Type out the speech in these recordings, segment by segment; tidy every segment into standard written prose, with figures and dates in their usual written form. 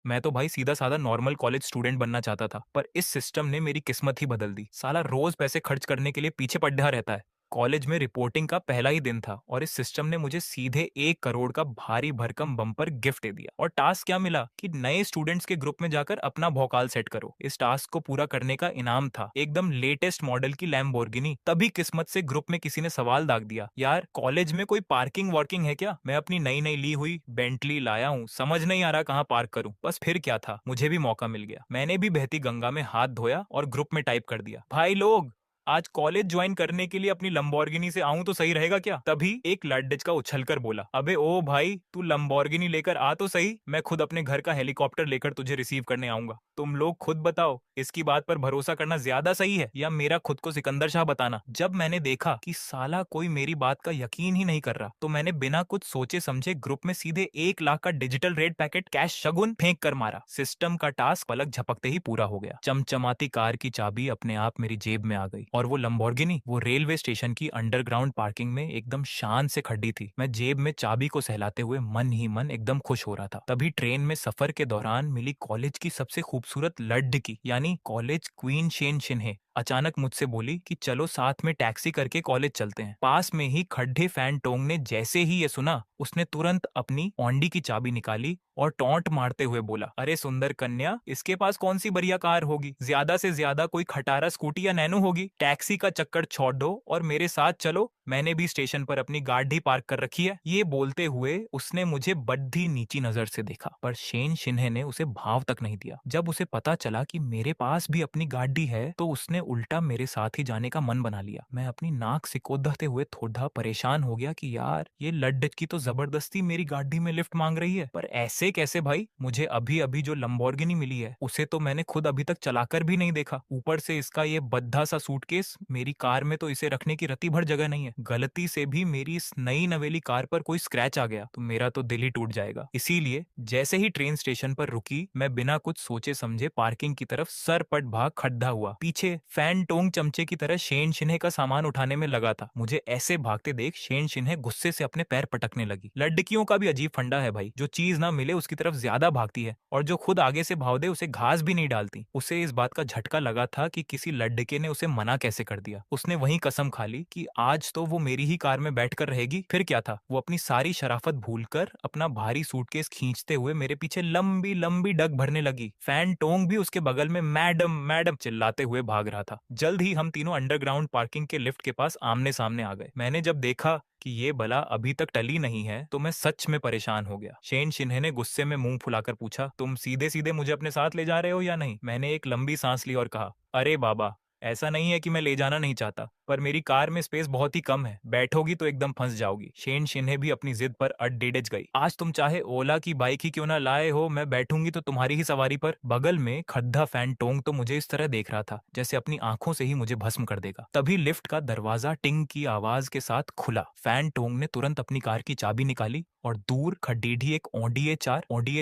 मैं तो भाई सीधा साधा नॉर्मल कॉलेज स्टूडेंट बनना चाहता था, पर इस सिस्टम ने मेरी किस्मत ही बदल दी। साला रोज पैसे खर्च करने के लिए पीछे पड़ा रहता है। कॉलेज में रिपोर्टिंग का पहला ही दिन था और इस सिस्टम ने मुझे सीधे 1 करोड़ का भारी भरकम बम्पर गिफ्ट दे दिया। और टास्क क्या मिला कि नए स्टूडेंट्स के ग्रुप में जाकर अपना भौकाल सेट करो। इस टास्क को पूरा करने का इनाम था एकदम लेटेस्ट मॉडल की लैम्बोर्गिनी। तभी किस्मत से ग्रुप में किसी ने सवाल दाग दिया, यार कॉलेज में कोई पार्किंग वार्किंग है क्या? मैं अपनी नई नई ली हुई बेंटली लाया हूँ, समझ नहीं आ रहा कहाँ पार्क करूँ। बस फिर क्या था, मुझे भी मौका मिल गया। मैंने भी बहती गंगा में हाथ धोया और ग्रुप में टाइप कर दिया, भाई लोग आज कॉलेज ज्वाइन करने के लिए अपनी लंबोर्गिनी से आऊं तो सही रहेगा क्या? तभी एक लड्डच का उछलकर बोला, अबे ओ भाई तू लंबोर्गिनी लेकर आ तो सही, मैं खुद अपने घर का हेलीकॉप्टर लेकर तुझे रिसीव करने आऊंगा। तुम लोग खुद बताओ, इसकी बात पर भरोसा करना ज्यादा सही है या मेरा खुद को सिकंदर शाह बताना? जब मैंने देखा कि साला कोई मेरी बात का यकीन ही नहीं कर रहा, तो मैंने बिना कुछ सोचे समझे ग्रुप में सीधे 1 लाख का डिजिटल रेड पैकेट कैश शगुन फेंक कर मारा। सिस्टम का टास्क पलक झपकते ही पूरा हो गया। चमचमाती कार की चाबी अपने आप मेरी जेब में आ गई और वो लंबोर्गिनी वो रेलवे स्टेशन की अंडरग्राउंड पार्किंग में एकदम शान से खड़ी थी। मैं जेब में चाबी को सहलाते हुए मन ही मन एकदम खुश हो रहा था। तभी ट्रेन में सफर के दौरान मिली कॉलेज की सबसे खूबसूरत लड़की यानी कॉलेज क्वीन शेन शिन्हे अचानक मुझसे बोली कि चलो साथ में टैक्सी करके कॉलेज चलते हैं। पास में ही खड्डे फैन टोंग ने जैसे ही ये सुना, उसने तुरंत अपनी औंडी की चाबी निकाली और टॉन्ट मारते हुए बोला, अरे सुंदर कन्या, इसके पास कौन सी बढ़िया कार होगी? ज्यादा से ज्यादा कोई खटारा स्कूटी या नैनो होगी। टैक्सी का चक्कर छोड़ दो और मेरे साथ चलो, मैंने भी स्टेशन पर अपनी गाड़ी पार्क कर रखी है। ये बोलते हुए उसने मुझे बड़ी नीची नजर से देखा, पर शेन शिन्हे ने उसे भाव तक नहीं दिया। जब उसे पता चला कि मेरे पास भी अपनी गाड़ी है, तो उसने उल्टा मेरे साथ ही जाने का मन बना लिया। मैं अपनी नाक सिकोड़ते हुए थोड़ा परेशान हो गया कि यार ये लड्डच की तो जबरदस्ती मेरी गाड़ी में लिफ्ट मांग रही है। पर ऐसे कैसे भाई? मुझे अभी अभी जो लंबोर्गिनी मिली है उसे तो मैंने खुद अभी तक चलाकर भी नहीं देखा। ऊपर से इसका ये बद्धा सा सूटकेस, मेरी कार में तो इसे रखने की रत्ती भर जगह नहीं है। गलती से भी मेरी इस नई नवेली कार पर कोई स्क्रैच आ गया तो मेरा तो दिल ही टूट जाएगा। इसीलिए जैसे ही ट्रेन स्टेशन पर रुकी, मैं बिना कुछ सोचे समझे पार्किंग की तरफ सरपट भाग खड्डा हुआ। पीछे फैन टोंग चमचे की तरह शेन शिन्हे का सामान उठाने में लगा था। मुझे ऐसे भागते देख शेन शिन्हे गुस्से से अपने पैर पटकने लगी। लड़कियों का भी अजीब फंडा है भाई, जो चीज ना मिले उसकी तरफ ज्यादा भागती है और जो खुद आगे से भाव दे उसे घास भी नहीं डालती। उसे इस बात का झटका लगा था कि किसी लड़के ने उसे मना कैसे कर दिया। उसने वहीं कसम खा ली कि आज तो वो मेरी ही कार में बैठकर रहेगी। फिर क्या था, वो अपनी सारी शराफत भूलकर अपना भारी सूटकेस खींचते हुए मेरे पीछे लंबी लंबी डग भरने लगी। फैन टोंग भी उसके बगल में मैडम मैडम चिल्लाते हुए भाग रहा था। जल्द ही हम तीनों अंडरग्राउंड पार्किंग के लिफ्ट के पास आमने सामने आ गए। मैंने जब देखा कि ये बला अभी तक टली नहीं है तो मैं सच में परेशान हो गया। शेन शिन्हे ने गुस्से में मुंह फुलाकर पूछा, तुम सीधे सीधे मुझे अपने साथ ले जा रहे हो या नहीं? मैंने एक लंबी सांस ली और कहा, अरे बाबा, ऐसा नहीं है कि मैं ले जाना नहीं चाहता, पर मेरी कार में स्पेस बहुत ही कम है, बैठोगी तो एकदम फंस जाओगी। शेन शिन्हे भी अपनी जिद पर अड्डेडज गई, आज तुम चाहे ओला की बाइक ही क्यों ना लाए हो, मैं बैठूंगी तो तुम्हारी ही सवारी पर। बगल में खद्दा फैन टोंग तो मुझे इस तरह देख रहा था जैसे अपनी आंखों से ही मुझे भस्म कर देगा। तभी लिफ्ट का दरवाजा टिंग की आवाज के साथ खुला। फैन टोंग ने तुरंत अपनी कार की चाबी निकाली और दूर खडीढ़ी एक ओडीए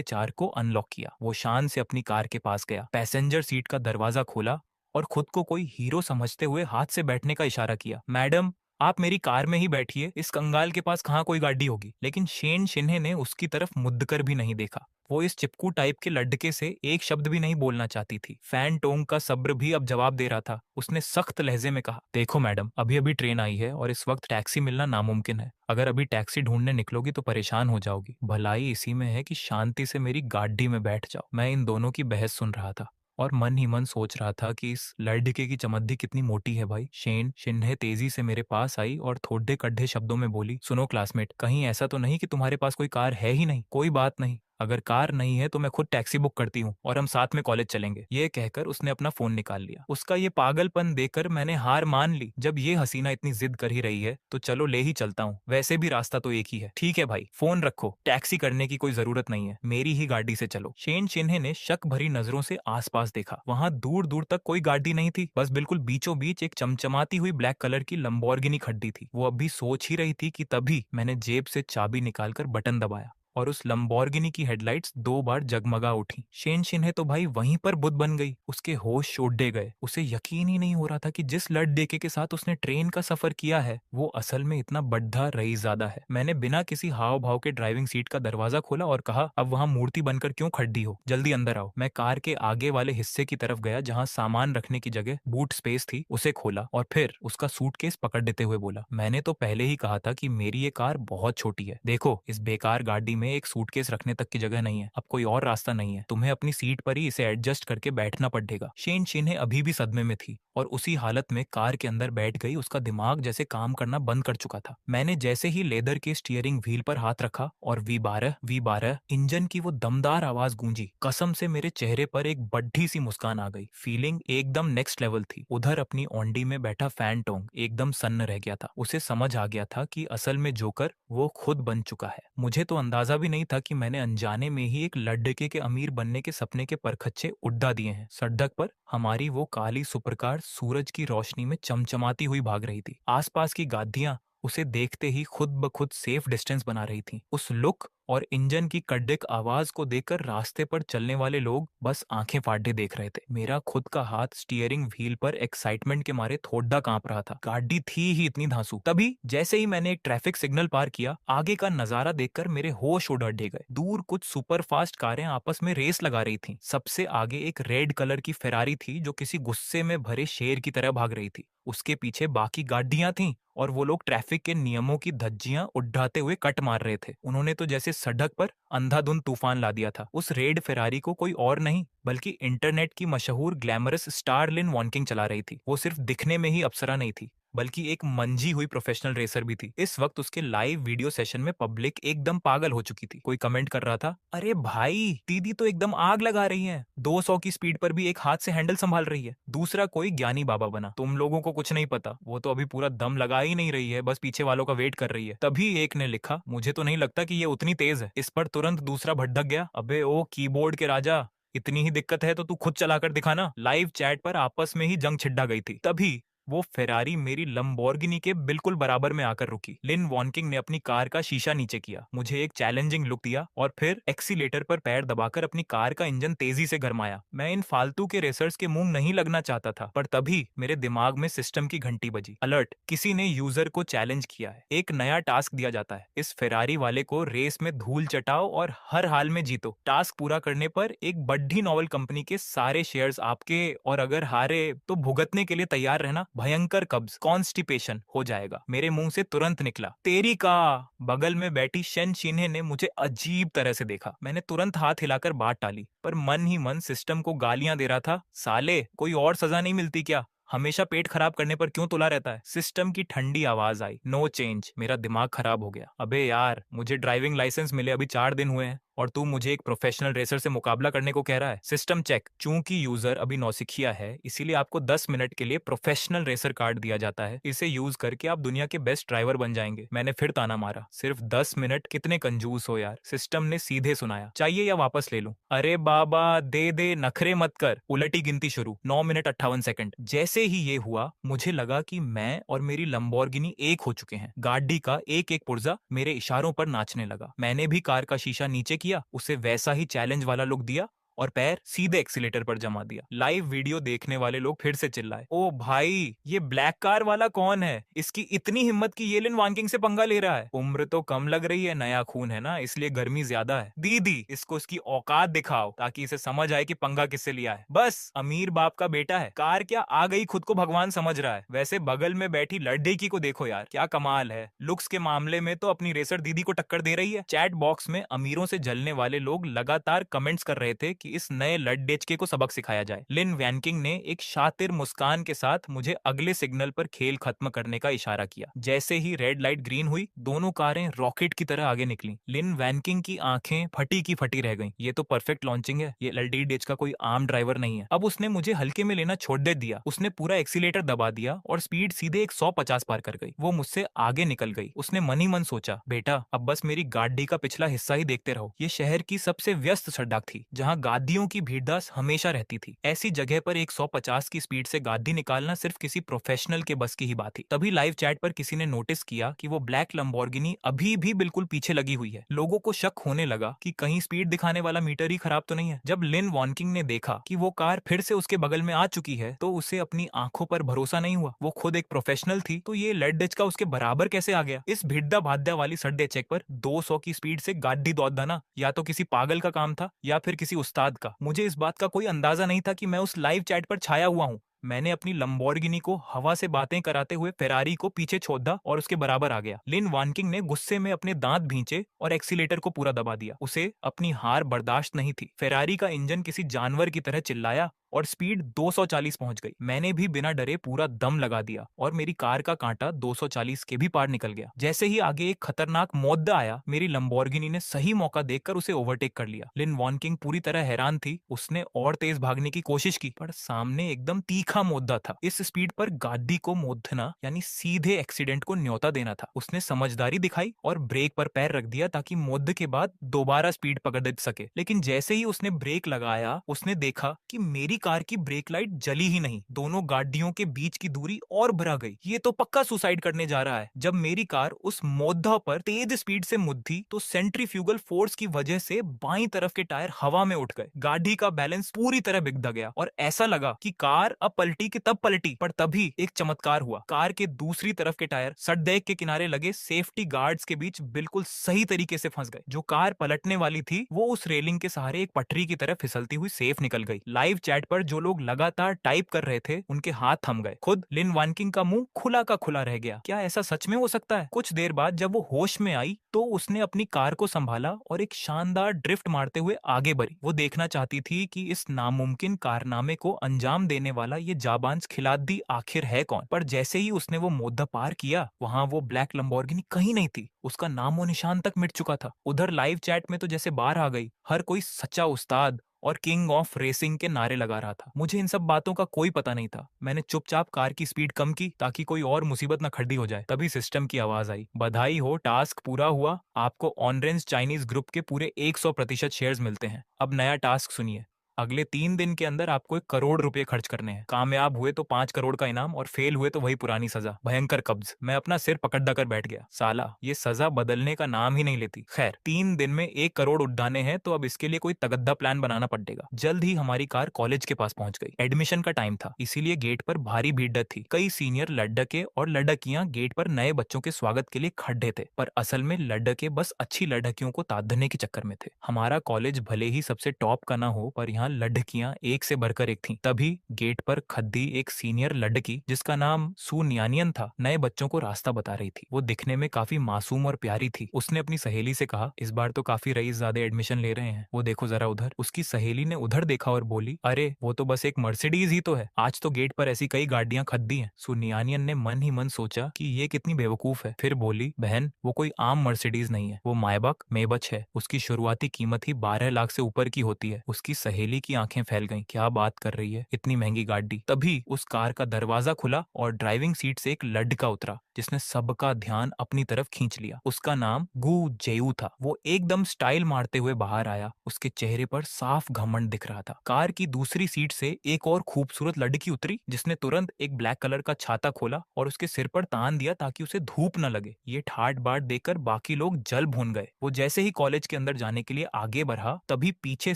4 को अनलॉक किया। वो शान से अपनी कार के पास गया, पैसेंजर सीट का दरवाजा खोला और खुद को कोई हीरो समझते हुए हाथ से बैठने का इशारा किया। मैडम, आप मेरी कार में ही बैठिए, इस कंगाल के पास कहाँ कोई गाड़ी होगी। लेकिन शेन शिन्हे ने उसकी तरफ मुद्द कर भी नहीं देखा। वो इस चिपकू टाइप के लड़के से एक शब्द भी नहीं बोलना चाहती थी। फैन टोंग का सब्र भी अब जवाब दे रहा था। उसने सख्त लहजे में कहा, देखो मैडम, अभी अभी ट्रेन आई है और इस वक्त टैक्सी मिलना नामुमकिन है। अगर अभी टैक्सी ढूंढने निकलोगी तो परेशान हो जाओगी। भलाई इसी में है कि शांति से मेरी गाड़ी में बैठ जाओ। मैं इन दोनों की बहस सुन रहा था और मन ही मन सोच रहा था कि इस लड़के की चमद्दी कितनी मोटी है भाई। शेन शिन्हे तेजी से मेरे पास आई और थोड़े कड्ढे शब्दों में बोली, सुनो क्लासमेट, कहीं ऐसा तो नहीं कि तुम्हारे पास कोई कार है ही नहीं? कोई बात नहीं, अगर कार नहीं है तो मैं खुद टैक्सी बुक करती हूँ और हम साथ में कॉलेज चलेंगे। ये कहकर उसने अपना फोन निकाल लिया। उसका ये पागलपन देखकर मैंने हार मान ली। जब ये हसीना इतनी जिद कर ही रही है तो चलो ले ही चलता हूँ, वैसे भी रास्ता तो एक ही है। ठीक है भाई, फोन रखो, टैक्सी करने की कोई जरूरत नहीं है, मेरी ही गाड़ी से चलो। शेन शिन्हे ने शक भरी नजरों से आसपास देखा। वहां दूर दूर तक कोई गाड़ी नहीं थी, बस बिल्कुल बीचों बीच एक चमचमाती हुई ब्लैक कलर की लंबोर्गिनी खड़ी थी। वो अभी सोच ही रही थी कि तभी मैंने जेब से चाबी निकालकर बटन दबाया और उस लंबोर्गिनी की हेडलाइट्स 2 बार जगमगा उठी। शेन शिन्हे तो भाई वहीं पर बुद्ध बन गई। उसके होश उड़े गए। उसे यकीन ही नहीं हो रहा था कि जिस लड़के के साथ उसने ट्रेन का सफर किया है वो असल में इतना बड्ढा रईसज़ादा है। मैंने बिना किसी हाव भाव के ड्राइविंग सीट का दरवाजा खोला और कहा, अब वहां मूर्ति बनकर क्यों खड़ी हो, जल्दी अंदर आओ। मैं कार के आगे वाले हिस्से की तरफ गया जहां सामान रखने की जगह बूट स्पेस थी, उसे खोला और फिर उसका सूटकेस पकड़ देते हुए बोला, मैंने तो पहले ही कहा था कि मेरी ये कार बहुत छोटी है। देखो, इस बेकार गाड़ी में एक सूटकेस रखने तक की जगह नहीं है। अब कोई और रास्ता नहीं है। तुम्हें अपनी सीट पर ही इसे एडजस्ट करके बैठना पड़ेगा। शेन शिन्हे अभी भी सदमे में थी और उसी हालत में कार के अंदर बैठ गई। उसका दिमाग जैसे काम करना बंद कर चुका था। मैंने जैसे ही लेदर के स्टीयरिंग व्हील पर हाथ रखा और V12 इंजन की वो दमदार आवाज गूंजी, कसम से मेरे चेहरे पर एक बड्ढी सी मुस्कान आ गई। फीलिंग एकदम नेक्स्ट लेवल थी। उधर अपनी ओंडी में बैठा फैंटोंग एकदम सन्न रह गया था। उसे समझ आ गया था कि असल में जोकर वो खुद बन चुका है। मुझे तो अंदाजा भी नहीं था कि मैंने अनजाने में ही एक लड़के के अमीर बनने के सपने के परखच्चे उड़ा दिए हैं। सड़क पर हमारी वो काली सुपरकार सूरज की रोशनी में चमचमाती हुई भाग रही थी। आसपास की गाड़ियां उसे देखते ही खुद ब खुद सेफ डिस्टेंस बना रही थी। उस लुक और इंजन की कड़क आवाज को देखकर रास्ते पर चलने वाले लोग बस आंखें फाड़े देख रहे थे। मेरा खुद का हाथ स्टीयरिंग व्हील पर एक्साइटमेंट के मारे थोड़ा कांप रहा था। गाड़ी थी ही इतनी धांसू। तभी जैसे ही मैंने एक ट्रैफिक सिग्नल पार किया, आगे का नजारा देखकर मेरे होश उड़ गए। दूर कुछ सुपर फास्ट कारें आपस में रेस लगा रही थी। सबसे आगे एक रेड कलर की फेरारी थी जो किसी गुस्से में भरे शेर की तरह भाग रही थी। उसके पीछे बाकी गाड़ियां थीं और वो लोग ट्रैफिक के नियमों की धज्जियां उड़ाते हुए कट मार रहे थे। उन्होंने तो जैसे सड़क पर अंधाधुंध तूफान ला दिया था। उस रेड फेरारी को कोई और नहीं बल्कि इंटरनेट की मशहूर ग्लैमरस स्टार लिन वॉन्किंग चला रही थी। वो सिर्फ दिखने में ही अप्सरा नहीं थी बल्कि एक मंजी हुई प्रोफेशनल रेसर भी थी। इस वक्त उसके लाइव वीडियो सेशन में पब्लिक एकदम पागल हो चुकी थी। कोई कमेंट कर रहा था, अरे भाई दीदी तो एकदम आग लगा रही है, 200 की स्पीड पर भी एक हाथ से हैंडल संभाल रही है। दूसरा कोई ज्ञानी बाबा बना, तुम लोगों को कुछ नहीं पता, वो तो अभी पूरा दम लगा ही नहीं रही है, बस पीछे वालों का वेट कर रही है। तभी एक ने लिखा, मुझे तो नहीं लगता कि ये उतनी तेज है। इस पर तुरंत दूसरा भड़क गया, अबे ओ कीबोर्ड के राजा, इतनी ही दिक्कत है तो तू खुद चलाकर दिखाना। लाइव चैट पर आपस में ही जंग छिड़ा गई थी। तभी वो फेरारी मेरी लंबोर्गिनी के बिल्कुल बराबर में आकर रुकी। लिन वॉन्किंग ने अपनी कार का शीशा नीचे किया, मुझे एक चैलेंजिंग लुक दिया और फिर एक्सीलेटर पर पैर दबाकर अपनी कार का इंजन तेजी से गरमाया। मैं इन फालतू के रेसर्स के मुंह नहीं लगना चाहता था, पर तभी मेरे दिमाग में सिस्टम की घंटी बजी। अलर्ट, किसी ने यूजर को चैलेंज किया है। एक नया टास्क दिया जाता है, इस फेरारी वाले को रेस में धूल चटाओ और हर हाल में जीतो। टास्क पूरा करने पर एक बड्ढी नॉवल कंपनी के सारे शेयर्स आपके, और अगर हारे तो भुगतने के लिए तैयार रहना, भयंकर कब्ज कॉन्स्टिपेशन हो जाएगा। मेरे मुंह से तुरंत निकला, तेरी का। बगल में बैठी शेन शिन्हे ने मुझे अजीब तरह से देखा। मैंने तुरंत हाथ हिलाकर बात टाली, पर मन ही मन सिस्टम को गालियां दे रहा था, साले कोई और सजा नहीं मिलती क्या, हमेशा पेट खराब करने पर क्यों तुला रहता है। सिस्टम की ठंडी आवाज आई, नो चेंज। मेरा दिमाग खराब हो गया। अबे यार, मुझे ड्राइविंग लाइसेंस मिले अभी 4 दिन हुए हैं और तू मुझे एक प्रोफेशनल रेसर से मुकाबला करने को कह रहा है। सिस्टम चेक, चूंकि यूजर अभी नौसिखिया है इसीलिए आपको 10 मिनट के लिए प्रोफेशनल रेसर कार्ड दिया जाता है। इसे यूज करके आप दुनिया के बेस्ट ड्राइवर बन जाएंगे। मैंने फिर ताना मारा, सिर्फ 10 मिनट, कितने कंजूस हो यार। सिस्टम ने सीधे सुनाया, चाहिए या वापस ले लूं। अरे बाबा दे दे, नखरे मत कर। उलटी गिनती शुरू, 9 मिनट 58 सेकंड। जैसे ही ये हुआ मुझे लगा कि मैं और मेरी लंबोर्गिनी एक हो चुके हैं। गाड़ी का एक एक पुर्जा मेरे इशारों पर नाचने लगा। मैंने भी कार का शीशा नीचे किया, उसे वैसा ही चैलेंज वाला लुक दिया और पैर सीधे एक्सीलेटर पर जमा दिया। लाइव वीडियो देखने वाले लोग फिर से चिल्लाए, ओ भाई ये ब्लैक कार वाला कौन है, इसकी इतनी हिम्मत कि ये लिन वॉन्किंग से पंगा ले रहा है। उम्र तो कम लग रही है, नया खून है ना, इसलिए गर्मी ज्यादा है। दीदी इसको इसकी औकात दिखाओ ताकि इसे समझ आए कि पंगा किससे लिया है। बस अमीर बाप का बेटा है, कार क्या आ गई, खुद को भगवान समझ रहा है। वैसे बगल में बैठी लड़की को देखो यार, क्या कमाल है। लुक्स के मामले में तो अपनी रेसर दीदी को टक्कर दे रही है। चैट बॉक्स में अमीरों से जलने वाले लोग लगातार कमेंट्स कर रहे थे कि इस नए लड़डेचके को सबक सिखाया जाए। लिन वैनकिंग ने एक शातिर मुस्कान के साथ मुझे अगले सिग्नल पर खेल खत्म करने का इशारा किया। जैसे ही रेड लाइट ग्रीन हुई, दोनों कारें रॉकेट की तरह आगे निकली। लिन वैनकिंग की आंखें फटी की फटी रह गईं। ये तो परफेक्ट लॉन्चिंग है, ये लड़डेच का कोई आम ड्राइवर नहीं है। अब उसने मुझे हल्के में लेना छोड़ दे दिया। उसने पूरा एक्सीलेटर दबा दिया और स्पीड सीधे 150 पार कर गई। वो मुझसे आगे निकल गई। उसने मन ही मन सोचा, बेटा अब बस मेरी गाड़ी का पिछला हिस्सा ही देखते रहो। ये शहर की सबसे व्यस्त सड़क थी जहाँ गाड़ी गादियों की भीड़दास हमेशा रहती थी। ऐसी जगह पर एक 150 की स्पीड से गादी निकालना सिर्फ किसी प्रोफेशनल के बस की ही बात थी। तभी लाइव चैट पर किसी ने नोटिस किया कि वो ब्लैक लंबोर्गिनी अभी भी बिल्कुल पीछे लगी हुई है। लोगों को शक होने लगा कि कहीं स्पीड दिखाने वाला मीटर ही खराब तो नहीं है। जब लिन वॉनकिंग ने देखा कि वो कार फिर से उसके बगल में आ चुकी है तो उसे अपनी आंखों पर भरोसा नहीं हुआ। वो खुद एक प्रोफेशनल थी तो ये लेड डच का उसके बराबर कैसे आ गया। इस भिड्डा भाद्या वाली सड्डे चेक पर 200 की स्पीड से गाड़ी दौड़ना या तो किसी पागल का काम था या फिर किसी उस्ताद का। मुझे इस बात का कोई अंदाजा नहीं था कि मैं उस लाइव चैट पर छाया हुआ हूँ। मैंने अपनी लंबोर्गिनी को हवा से बातें कराते हुए फेरारी को पीछे छोड़ दा और उसके बराबर आ गया। लिन वानकिंग ने गुस्से में अपने दांत भींचे और एक्सीलेटर को पूरा दबा दिया। उसे अपनी हार बर्दाश्त नहीं थी। फेरारी का इंजन किसी जानवर की तरह चिल्लाया और स्पीड 240 पहुंच गई। मैंने भी बिना डरे पूरा दम लगा दिया और मेरी कार का कांटा 240 के भी पार निकल गया। जैसे ही आगे एक खतरनाक मोद्दा आया, मेरी लंबोर्गिनी ने सही मौका देखकर उसे ओवरटेक कर लिया। लिन वॉनकिंग पूरी तरह हैरान थी। उसने और तेज भागने की कोशिश की पर सामने एकदम तीखा मोद्दा था। इस स्पीड पर गाड़ी को मोदना यानी सीधे एक्सीडेंट को न्योता देना था। उसने समझदारी दिखाई और ब्रेक पर पैर रख दिया ताकि मोद्दे के बाद दोबारा स्पीड पकड़ सके। लेकिन जैसे ही उसने ब्रेक लगाया, उसने देखा कि मेरी कार की ब्रेक लाइट जली ही नहीं। दोनों गाड़ियों के बीच की दूरी और बढ़ा गई। ये तो पक्का सुसाइड करने जा रहा है। जब मेरी कार उस मोद्दा पर तेज स्पीड से मुद्दी तो सेंट्रीफ्यूगल फोर्स की वजह से बाईं तरफ के टायर हवा में उठ गए। गाड़ी का बैलेंस पूरी तरह बिगड़ गया और ऐसा लगा कि कार अब पलटी की तब पलटी। पर तभी एक चमत्कार हुआ। कार के दूसरी तरफ के टायर सड़क के किनारे लगे सेफ्टी गार्ड्स के बीच बिल्कुल सही तरीके से फंस गए। जो कार पलटने वाली थी वो उस रेलिंग के सहारे एक पटरी की तरफ फिसलती हुई सेफ निकल गई। लाइव चैट पर जो लोग लगातार टाइप कर रहे थे उनके हाथ थम गए। खुद लिन वानकिंग का मुंह खुला का खुला रह गया। क्या ऐसा सच में हो सकता है? कुछ देर बाद जब वो होश में आई तो उसने अपनी कार को संभाला और एक शानदार ड्रिफ्ट मारते हुए आगे बढ़ी। वो देखना चाहती थी कि इस नामुमकिन कारनामे को अंजाम देने वाला ये जाबांज खिलाड़ी आखिर है कौन। पर जैसे ही उसने वो मोद्दा पार किया, वहां वो ब्लैक लंबोर्गिनी कहीं नहीं थी। उसका नामो निशान तक मिट चुका था। उधर लाइव चैट में तो जैसे बाहर आ गई। हर कोई सच्चा उस्ताद और किंग ऑफ रेसिंग के नारे लगा रहा था। मुझे इन सब बातों का कोई पता नहीं था। मैंने चुपचाप कार की स्पीड कम की ताकि कोई और मुसीबत न खड़ी हो जाए। तभी सिस्टम की आवाज आई, बधाई हो, टास्क पूरा हुआ। आपको ऑनरेंज चाइनीज ग्रुप के पूरे 100% शेयर्स मिलते हैं। अब नया टास्क सुनिए। अगले 3 दिन के अंदर आपको 1 करोड़ रुपए खर्च करने हैं। कामयाब हुए तो 5 करोड़ का इनाम और फेल हुए तो वही पुरानी सजा, भयंकर कब्ज। मैं अपना सिर पकड़ कर बैठ गया। साला ये सजा बदलने का नाम ही नहीं लेती। खैर, 3 दिन में 1 करोड़ उड़ाने हैं तो अब इसके लिए कोई तगद्दा प्लान बनाना पड़ेगा। जल्द ही हमारी कार कॉलेज के पास पहुंच गई। एडमिशन का टाइम था, इसीलिए गेट पर भारी भीड़ थी। कई सीनियर लड़के और लड़कियां गेट पर नए बच्चों के स्वागत के लिए खड़े थे। पर असल में लड़के बस अच्छी लड़कियों को तादने के चक्कर में थे। हमारा कॉलेज भले ही सबसे टॉप का ना हो, पर यहाँ लड़कियां एक से बढ़कर एक थीं। तभी गेट पर खद्दी एक सीनियर लड़की जिसका नाम सू न्यानियन था, नए बच्चों को रास्ता बता रही थी। वो दिखने में काफी मासूम और प्यारी थी। उसने अपनी सहेली से कहा, इस बार तो काफी रईस ज्यादा एडमिशन ले रहे हैं, वो देखो जरा उधर। उसकी सहेली ने उधर देखा और बोली, अरे वो तो बस एक मर्सिडीज ही तो है। आज तो गेट पर ऐसी कई गाड़ियां खद्दी हैं। सू न्यानियन ने मन ही मन सोचा कि ये कितनी बेवकूफ है। फिर बोली, बहन वो कोई आम मर्सिडीज नहीं है, वो मायबक मेबच है। उसकी शुरुआती कीमत ही 12 लाख से ऊपर की होती है। उसकी सहेली की आंखें फैल गईं। क्या बात कर रही है, इतनी महंगी गाड़ी। तभी उस कार का दरवाजा खुला और ड्राइविंग सीट से एक लड़का उतरा जिसने सबका ध्यान अपनी तरफ खींच लिया। उसका नाम गू जेयू था। वो एकदम स्टाइल मारते हुए बाहर आया। उसके चेहरे पर साफ घमंड दिख रहा था। कार की दूसरी सीट से एक और खूबसूरत लड़की उतरी जिसने तुरंत एक ब्लैक कलर का छाता खोला और उसके सिर पर तान दिया ताकि उसे धूप न लगे। ये ठाट बाट देखकर बाकी लोग जल भून गए। वो जैसे ही कॉलेज के अंदर जाने के लिए आगे बढ़ा, तभी पीछे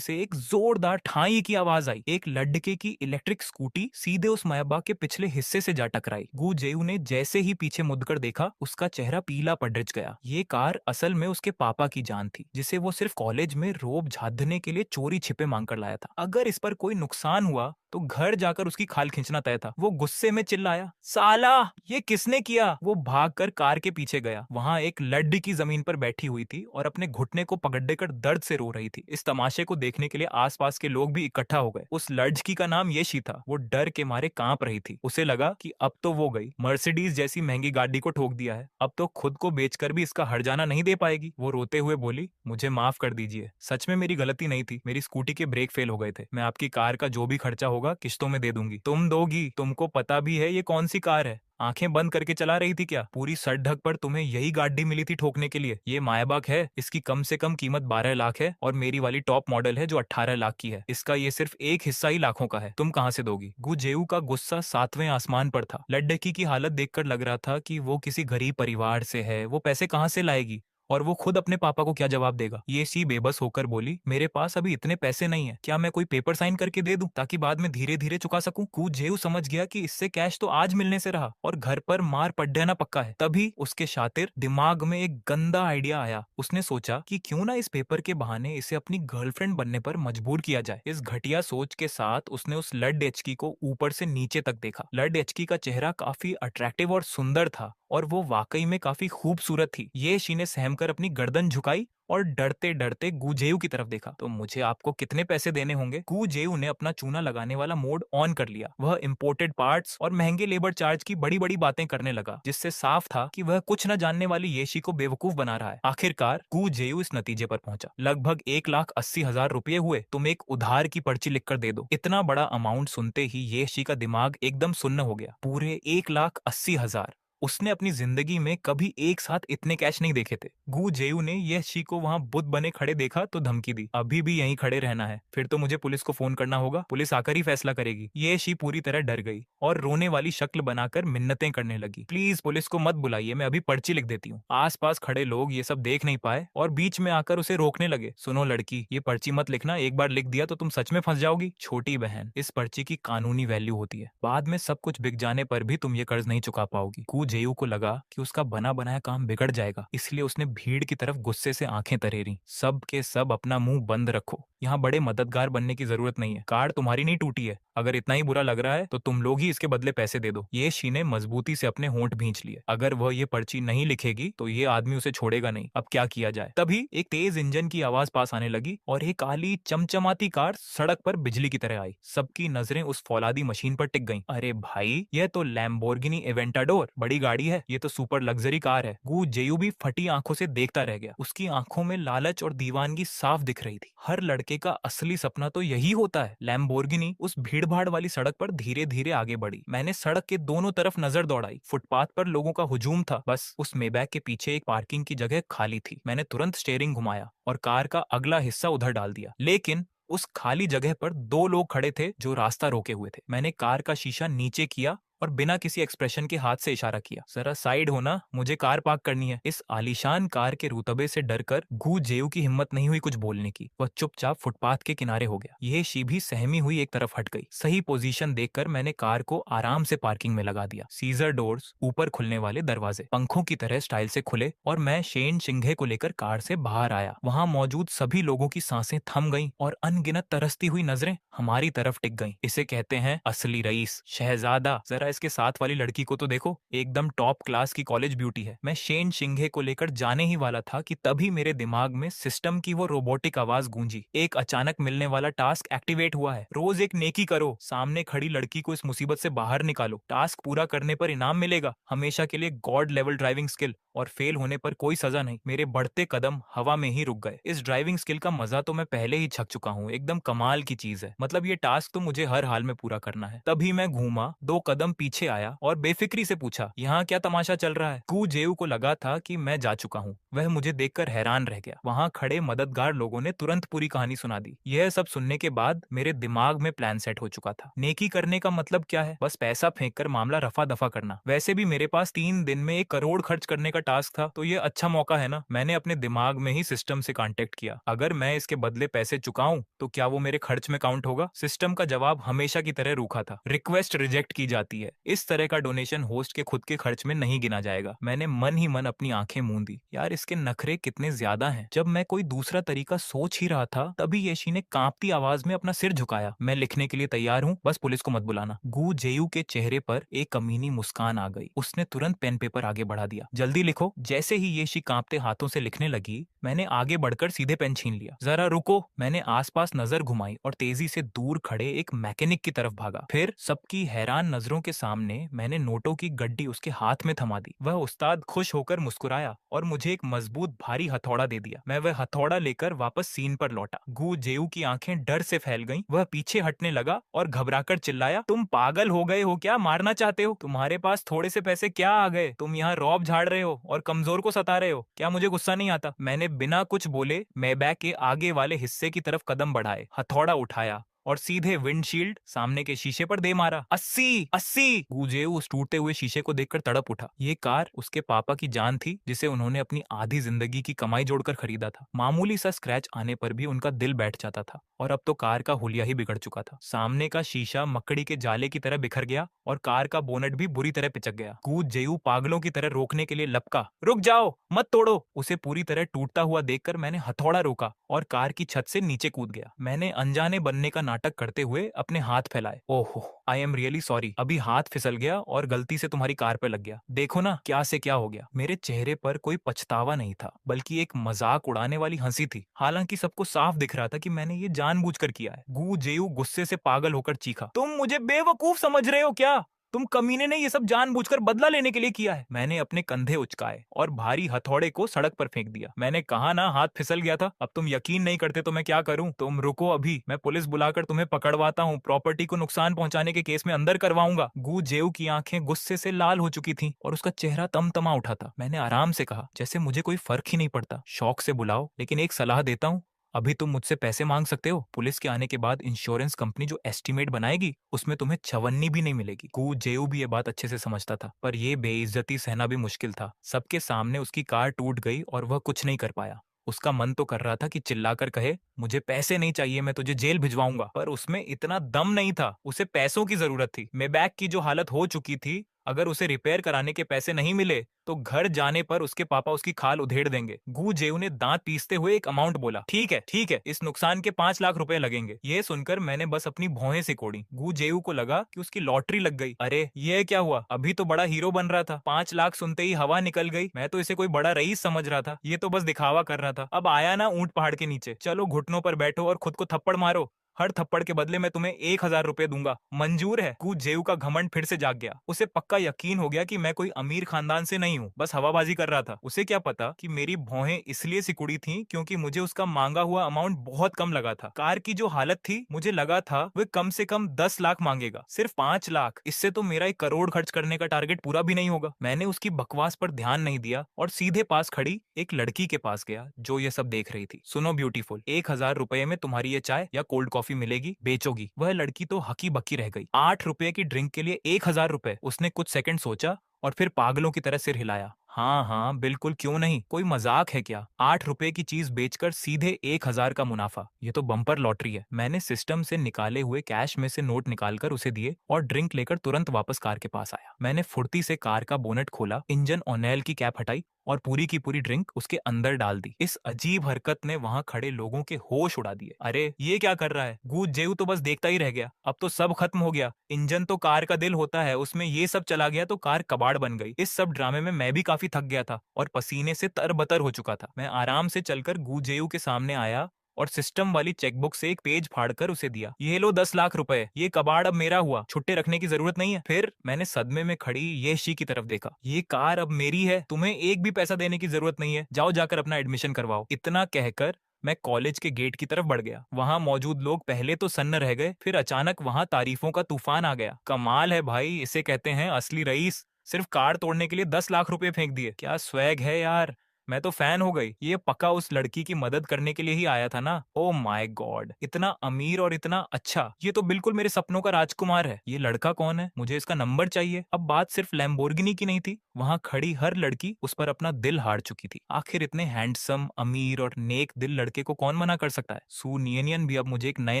से एक जोरदार ठाई की आवाज आई। एक लड़के की इलेक्ट्रिक स्कूटी सीधे उस मयबा के पिछले हिस्से से जा टकराई। गू जेयू ने जैसे ही पीछे मुड़कर देखा, उसका चेहरा पीला पड़ गया। ये कार असल में उसके पापा की जान थी, जिसे वो सिर्फ कॉलेज में रोब झाड़ने के लिए चोरी छिपे मांग कर लाया था। अगर इस पर कोई नुकसान हुआ तो घर जाकर उसकी खाल खींचना तय था। वो गुस्से में चिल्लाया, साला ये किसने किया? वो भागकर कार के पीछे गया। वहां एक लड़की जमीन पर बैठी हुई थी और अपने घुटने को पकड़कर दर्द से रो रही थी। इस तमाशे को देखने के लिए आसपास के लोग भी इकट्ठा हो गए। उस लड़की का नाम येशी था। वो डर के मारे कांप रही थी। उसे लगा कि अब तो वो गई, मर्सिडीज जैसी महंगी गाड़ी को ठोक दिया है, अब तो खुद को बेचकर भी इसका हर्जाना नहीं दे पाएगी। वो रोते हुए बोली, मुझे माफ कर दीजिए, सच में मेरी गलती नहीं थी। मेरी स्कूटी के ब्रेक फेल हो गए थे। मैं आपकी कार का जो भी खर्चा होगा होगा, किश्तों में दे दूंगी। तुम दोगी? तुमको पता भी है ये कौन सी कार है? आंखें बंद करके चला रही थी क्या? पूरी सर ढक पर तुम्हें यही गाड़ी मिली थी ठोकने के लिए। ये मायबाग है, इसकी कम से कम कीमत 12 लाख है और मेरी वाली टॉप मॉडल है जो 18 लाख की है। इसका ये सिर्फ एक हिस्सा ही लाखों का है। तुम कहां से दोगी? गुजेऊ का गुस्सा 7वें आसमान पर था। लड्डकी की हालत देखकर लग रहा था कि वो किसी गरीब परिवार से है, वो पैसे कहां से लाएगी और वो खुद अपने पापा को क्या जवाब देगा। ये सी बेबस होकर बोली, मेरे पास अभी इतने पैसे नहीं है, क्या मैं कोई पेपर साइन करके दे दूं ताकि बाद में धीरे धीरे चुका सकूं? कुजेऊ समझ गया कि इससे कैश तो आज मिलने से रहा और घर पर मार पड्डेना पक्का है। तभी उसके शातिर दिमाग में एक गंदा आइडिया आया। उसने सोचा कि क्यों ना इस पेपर के बहाने इसे अपनी गर्लफ्रेंड बनने पर मजबूर किया जाए। इस घटिया सोच के साथ उसने उस लड एचकी को ऊपर से नीचे तक देखा। लड एचकी का चेहरा काफी अट्रैक्टिव और सुंदर था और वो वाकई में काफी खूबसूरत थी। ये शी ने सहमकर अपनी गर्दन झुकाई और डरते डरते गुजेऊ की तरफ देखा। तो मुझे आपको कितने पैसे देने होंगे? गुजेऊ ने अपना चूना लगाने वाला मोड ऑन कर लिया। वह इंपोर्टेड पार्ट्स और महंगे लेबर चार्ज की बड़ी बड़ी बातें करने लगा, जिससे साफ था कि वह कुछ न जानने वाली येशी को बेवकूफ बना रहा है। आखिरकार गुजेऊ इस नतीजे पर पहुंचा, लगभग 1,80,000 रुपये हुए। तुम एक उधार की पर्ची लिखकर दे दो। इतना बड़ा अमाउंट सुनते ही येशी का दिमाग एकदम सुन्न हो गया। पूरे 1,80,000! उसने अपनी जिंदगी में कभी एक साथ इतने कैश नहीं देखे थे। गु जेयू ने यह शी को वहां बुत बने खड़े देखा तो धमकी दी, अभी भी यहीं खड़े रहना है, फिर तो मुझे पुलिस को फोन करना होगा, पुलिस आकर ही फैसला करेगी। ये शी पूरी तरह डर गई और रोने वाली शक्ल बनाकर मिन्नतें करने लगी, प्लीज पुलिस को मत बुलाइए, मैं अभी पर्ची लिख देती हूँ। आसपास खड़े लोग ये सब देख नहीं पाए और बीच में आकर उसे रोकने लगे। सुनो लड़की, ये पर्ची मत लिखना, एक बार लिख दिया तो तुम सच में फंस जाओगी। छोटी बहन, इस पर्ची की कानूनी वैल्यू होती है, बाद में सब कुछ बिक जाने पर भी तुम ये कर्ज नहीं चुका पाओगी। जेयू को लगा कि उसका बना बनाया काम बिगड़ जाएगा, इसलिए उसने भीड़ की तरफ गुस्से से आंखें तरेरी। सब के सब अपना मुंह बंद रखो, यहाँ बड़े मददगार बनने की जरूरत नहीं है, कार्ड तुम्हारी नहीं टूटी है, अगर इतना ही बुरा लग रहा है तो तुम लोग ही इसके बदले पैसे दे दो। ये शी ने मजबूती से अपने होंठ भींच लिए, अगर वह ये पर्ची नहीं लिखेगी तो ये आदमी उसे छोड़ेगा नहीं। अब क्या किया जाए? तभी एक तेज इंजन की आवाज पास आने लगी और एक काली चमचमाती कार सड़क पर बिजली की तरह आई। सबकी नजरें उस फौलादी मशीन पर टिक गईं। अरे भाई, यह तो लैम्बोर्गिनी एवेंटाडोर, बड़ी गाड़ी है, ये तो सुपर लग्जरी कार है। गु जेयू भी फटी आंखों से देखता रह गया। उसकी आंखों में लालच और दीवानगी साफ दिख रही थी। हर लड़के का असली सपना तो यही होता है। लैम्बोर्गिनी उस भीड़-भाड़ वाली सड़क पर धीरे-धीरे आगे बढ़ी। मैंने सड़क के दोनों तरफ नजर दौड़ाई। फुटपाथ पर लोगों का हुजूम था, बस उस मेबैक के पीछे एक पार्किंग की जगह खाली थी। मैंने तुरंत स्टीयरिंग घुमाया और कार का अगला हिस्सा उधर डाल दिया, लेकिन उस खाली जगह पर दो लोग खड़े थे जो रास्ता रोके हुए थे। मैंने कार का शीशा नीचे किया और बिना किसी एक्सप्रेशन के हाथ से इशारा किया, जरा साइड होना, मुझे कार पार्क करनी है। इस आलीशान कार के रुतबे से डरकर गु जेयू की हिम्मत नहीं हुई कुछ बोलने की। वह चुपचाप फुटपाथ के किनारे हो गया। यह शी भी सहमी हुई एक तरफ हट गई। सही पोजीशन देखकर मैंने कार को आराम से पार्किंग में लगा दिया। सीजर डोर्स, ऊपर खुलने वाले दरवाजे पंखों की तरह स्टाइल से खुले और मैं शेन शिंघे को लेकर कार से बाहर आया। वहां मौजूद सभी लोगों की सांसें थम गईं और अनगिनत तरसती हुई नजरें हमारी तरफ टिक गईं। इसे कहते हैं असली रईस, शहजादा। जरा इसके साथ वाली लड़की को तो देखो, एकदम टॉप क्लास की कॉलेज ब्यूटी है। मैं शेन शिंघे को लेकर जाने ही वाला था कि तभी मेरे दिमाग में सिस्टम की वो रोबोटिक आवाज गूंजी, एक अचानक मिलने वाला टास्क एक्टिवेट हुआ है। रोज एक नेकी करो, सामने खड़ी लड़की को इस मुसीबत से बाहर निकालो। टास्क पूरा करने पर इनाम मिलेगा, हमेशा के लिए गॉड लेवल ड्राइविंग स्किल, और फेल होने पर कोई सजा नहीं। मेरे बढ़ते कदम हवा में ही रुक गए। इस ड्राइविंग स्किल का मजा तो मैं पहले ही छक चुका हूँ, एकदम कमाल की चीज है। मतलब ये टास्क तो मुझे हर हाल में पूरा करना है। तभी मैं घूमा, 2 कदम पीछे आया और बेफिक्री से पूछा, यहाँ क्या तमाशा चल रहा है? गु जेयू को लगा था कि मैं जा चुका हूँ। वह मुझे देखकर हैरान रह गया। वहां खड़े मददगार लोगों ने तुरंत पूरी कहानी सुना दी। यह सब सुनने के बाद मेरे दिमाग में प्लान सेट हो चुका था। नेकी करने का मतलब क्या है? बस पैसा फेंक कर मामला रफा दफा करना। वैसे भी मेरे पास 3 दिन में 1 करोड़ खर्च करने का टास्क था, तो ये अच्छा मौका है ना। मैंने अपने दिमाग में ही सिस्टम से कांटेक्ट किया, अगर मैं इसके बदले पैसे चुकाऊं तो क्या वो मेरे खर्च में काउंट होगा? सिस्टम का जवाब हमेशा की तरह रूखा था, रिक्वेस्ट रिजेक्ट की जाती है। इस तरह का डोनेशन होस्ट के खुद के खर्च में नहीं गिना जाएगा। मैंने मन ही मन अपनी आंखें मूंदी। यार इसके नखरे कितने ज्यादा हैं। जब मैं कोई दूसरा तरीका सोच ही रहा था तभी येशी ने कांपती आवाज में अपना सिर झुकाया, मैं लिखने के लिए तैयार हूँ, बस पुलिस को मत बुलाना। गु जेयू के चेहरे पर एक कमीनी मुस्कान आ गई। उसने तुरंत पेन पेपर आगे बढ़ा दिया, जल्दी लिखो। जैसे ही येशी कांपते हाथों से लिखने लगी, मैंने आगे बढ़कर सीधे पेन छीन लिया। जरा रुको। मैंने आसपास नजर घुमाई और तेजी से दूर खड़े एक मैकेनिक की तरफ भागा। फिर सबकी हैरान नजरों के के सामने मैंने नोटों की गड्डी उसके हाथ में थमा दी। वह उस्ताद खुश होकर मुस्कुराया और मुझे एक मजबूत भारी हथौड़ा दे दिया। मैं वह हथौड़ा लेकर वापस सीन पर लौटा। गू जेऊ की आंखें डर से फैल गईं। वह पीछे हटने लगा और घबराकर चिल्लाया, तुम पागल हो गए हो क्या? मारना चाहते हो? तुम्हारे पास थोड़े से पैसे क्या आ गए? तुम यहाँ रौब झाड़ रहे हो और कमजोर को सता रहे हो। क्या मुझे गुस्सा नहीं आता? मैंने बिना कुछ बोले मैबैक के आगे वाले हिस्से की तरफ कदम बढ़ाए, हथौड़ा उठाया और सीधे विंडशील्ड सामने के शीशे पर दे मारा। 80 80! गूजेऊ उस टूटते हुए शीशे को देखकर तड़प उठा। ये कार उसके पापा की जान थी, जिसे उन्होंने अपनी आधी जिंदगी की कमाई जोड़कर खरीदा था। मामूली सा स्क्रैच आने पर भी उनका दिल बैठ जाता था और अब तो कार का हुलिया ही बिगड़ चुका था। सामने का शीशा मकड़ी के जाले की तरह बिखर गया और कार का बोनट भी बुरी तरह पिचक गया। गूजेऊ पागलों की तरह रोकने के लिए लपका, रुक जाओ, मत तोड़ो। उसे पूरी तरह टूटता हुआ देखकर मैंने हथौड़ा रोका और कार की छत से नीचे कूद गया। मैंने अनजाने बनने का नाटक करते हुए अपने हाथ फैलाए। ओहो, आई एम रियली सॉरी। अभी हाथ फिसल गया और गलती से तुम्हारी कार पे लग गया। देखो ना क्या से क्या हो गया। मेरे चेहरे पर कोई पछतावा नहीं था, बल्कि एक मजाक उड़ाने वाली हंसी थी। हालांकि सबको साफ दिख रहा था कि मैंने ये जानबूझकर किया है। गू जेऊ गुस्से से पागल होकर चीखा, तुम मुझे बेवकूफ समझ रहे हो क्या? तुम कमीने ने ये सब जानबूझकर बदला लेने के लिए किया है। मैंने अपने कंधे उचकाए और भारी हथौड़े को सड़क पर फेंक दिया। मैंने कहा ना, हाथ फिसल गया था। अब तुम यकीन नहीं करते तो मैं क्या करूं? तुम रुको, अभी मैं पुलिस बुलाकर तुम्हें पकड़वाता हूं। प्रॉपर्टी को नुकसान पहुंचाने के केस में अंदर करवाऊंगा। गू जेऊ की आंखें गुस्से से लाल हो चुकी थीं और उसका चेहरा तमतमा उठा था। मैंने आराम से कहा, जैसे मुझे कोई फर्क ही नहीं पड़ता। शौक से बुलाओ, लेकिन एक सलाह देता हूं, अभी तुम मुझसे पैसे मांग सकते हो। पुलिस के आने के बाद इंश्योरेंस कंपनी जो एस्टीमेट बनाएगी उसमें तुम्हें छवन्नी भी नहीं मिलेगी। कू जेऊ भी ये बात अच्छे से समझता था, पर यह बेइज्जती सहना भी मुश्किल था। सबके सामने उसकी कार टूट गई और वह कुछ नहीं कर पाया। उसका मन तो कर रहा था कि चिल्लाकर कहे, मुझे पैसे नहीं चाहिए, मैं तुझे जेल भिजवाऊंगा, पर उसमें इतना दम नहीं था। उसे पैसों की जरूरत थी। मेबैक की जो हालत हो चुकी थी, अगर उसे रिपेयर कराने के पैसे नहीं मिले तो घर जाने पर उसके पापा उसकी खाल उधेड़ देंगे। गू जेऊ ने दांत पीसते हुए एक अमाउंट बोला, ठीक है, इस नुकसान के 5 लाख रुपए लगेंगे। ये सुनकर मैंने बस अपनी भौहें सिकोड़ी। गू जेऊ को लगा कि उसकी लॉटरी लग गई। अरे ये क्या हुआ? अभी तो बड़ा हीरो बन रहा था, 5 लाख सुनते ही हवा निकल गई। मैं तो इसे कोई बड़ा रईस समझ रहा था, ये तो बस दिखावा कर रहा था। अब आया ना ऊंट पहाड़ के नीचे, चलो घुटनों पर बैठो और खुद को थप्पड़ मारो। हर थप्पड़ के बदले मैं तुम्हें 1,000 रुपए दूंगा, मंजूर है? कू जेऊ का घमंड फिर से जाग गया। उसे पक्का यकीन हो गया कि मैं कोई अमीर खानदान से नहीं हूँ, बस हवाबाजी कर रहा था। उसे क्या पता कि मेरी भौहें इसलिए सिकुड़ी थीं क्योंकि मुझे उसका मांगा हुआ अमाउंट बहुत कम लगा था। कार की जो हालत थी, मुझे लगा था वह कम से कम 10 लाख मांगेगा, सिर्फ 5 लाख। इससे तो मेरा 1 करोड़ खर्च करने का टारगेट पूरा भी नहीं होगा। मैंने उसकी बकवास पर ध्यान नहीं दिया और सीधे पास खड़ी एक लड़की के पास गया जो ये सब देख रही थी। सुनो ब्यूटीफुल, 1,000 रुपए में तुम्हारी ये चाय या कोल्ड कॉफी मिलेगी, बेचोगी? वह लड़की तो हकी बक्की रह गई। 8 रुपए की ड्रिंक के लिए 1,000 रुपए। उसने कुछ सेकंड सोचा और फिर पागलों की तरह सिर हिलाया। हाँ हाँ बिल्कुल, क्यों नहीं, कोई मजाक है क्या? 8 रुपए की चीज बेचकर सीधे 1,000 का मुनाफा, ये तो बम्पर लॉटरी है। मैंने सिस्टम से निकाले हुए कैश में से नोट निकालकर उसे दिए और ड्रिंक लेकर तुरंत वापस कार के पास आया। मैंने फुर्ती से कार का बोनट खोला, इंजन ऑनेल की कैप हटाई और पूरी की पूरी ड्रिंक उसके अंदर डाल दी। इस अजीब हरकत ने वहां खड़े लोगों के होश उड़ा दिए। अरे ये क्या कर रहा है? गू जेऊ तो बस देखता ही रह गया। अब तो सब खत्म हो गया। इंजन तो कार का दिल होता है, उसमें ये सब चला गया तो कार कबाड़ बन गई। इस सब ड्रामे में मैं भी काफी थक गया था और पसीने से तरबतर हो चुका था। मैं आराम से चलकर गू जेऊ के सामने आया और सिस्टम वाली चेकबुक से एक पेज फाड़कर उसे दिया। ये लो 10 लाख रुपए, ये कबाड़ अब मेरा हुआ, छुट्टे रखने की जरूरत नहीं है। फिर मैंने सदमे में खड़ी येशी की तरफ देखा। ये कार अब मेरी है, तुम्हें एक भी पैसा देने की जरूरत नहीं है, जाओ जाकर अपना एडमिशन करवाओ। इतना कहकर मैं कॉलेज के गेट की तरफ बढ़ गया। वहां मौजूद लोग पहले तो सन्न रह गए, फिर अचानक वहां तारीफों का तूफान आ गया। कमाल है भाई, इसे कहते हैं असली रईस। सिर्फ कार तोड़ने के लिए 10 लाख रुपए फेंक दिए, क्या स्वैग है यार। मैं तो फैन हो गई। ये पक्का उस लड़की की मदद करने के लिए ही आया था ना। ओ माय गॉड, इतना अमीर और इतना अच्छा, ये तो बिल्कुल मेरे सपनों का राजकुमार है। ये लड़का कौन है? मुझे इसका नंबर चाहिए। अब बात सिर्फ लैम्बोर्गिनी की नहीं थी, वहां खड़ी हर लड़की उस पर अपना दिल हार चुकी थी। आखिर इतने हैंडसम, अमीर और नेक दिल लड़के को कौन मना कर सकता है? सू नियनियन भी अब मुझे एक नए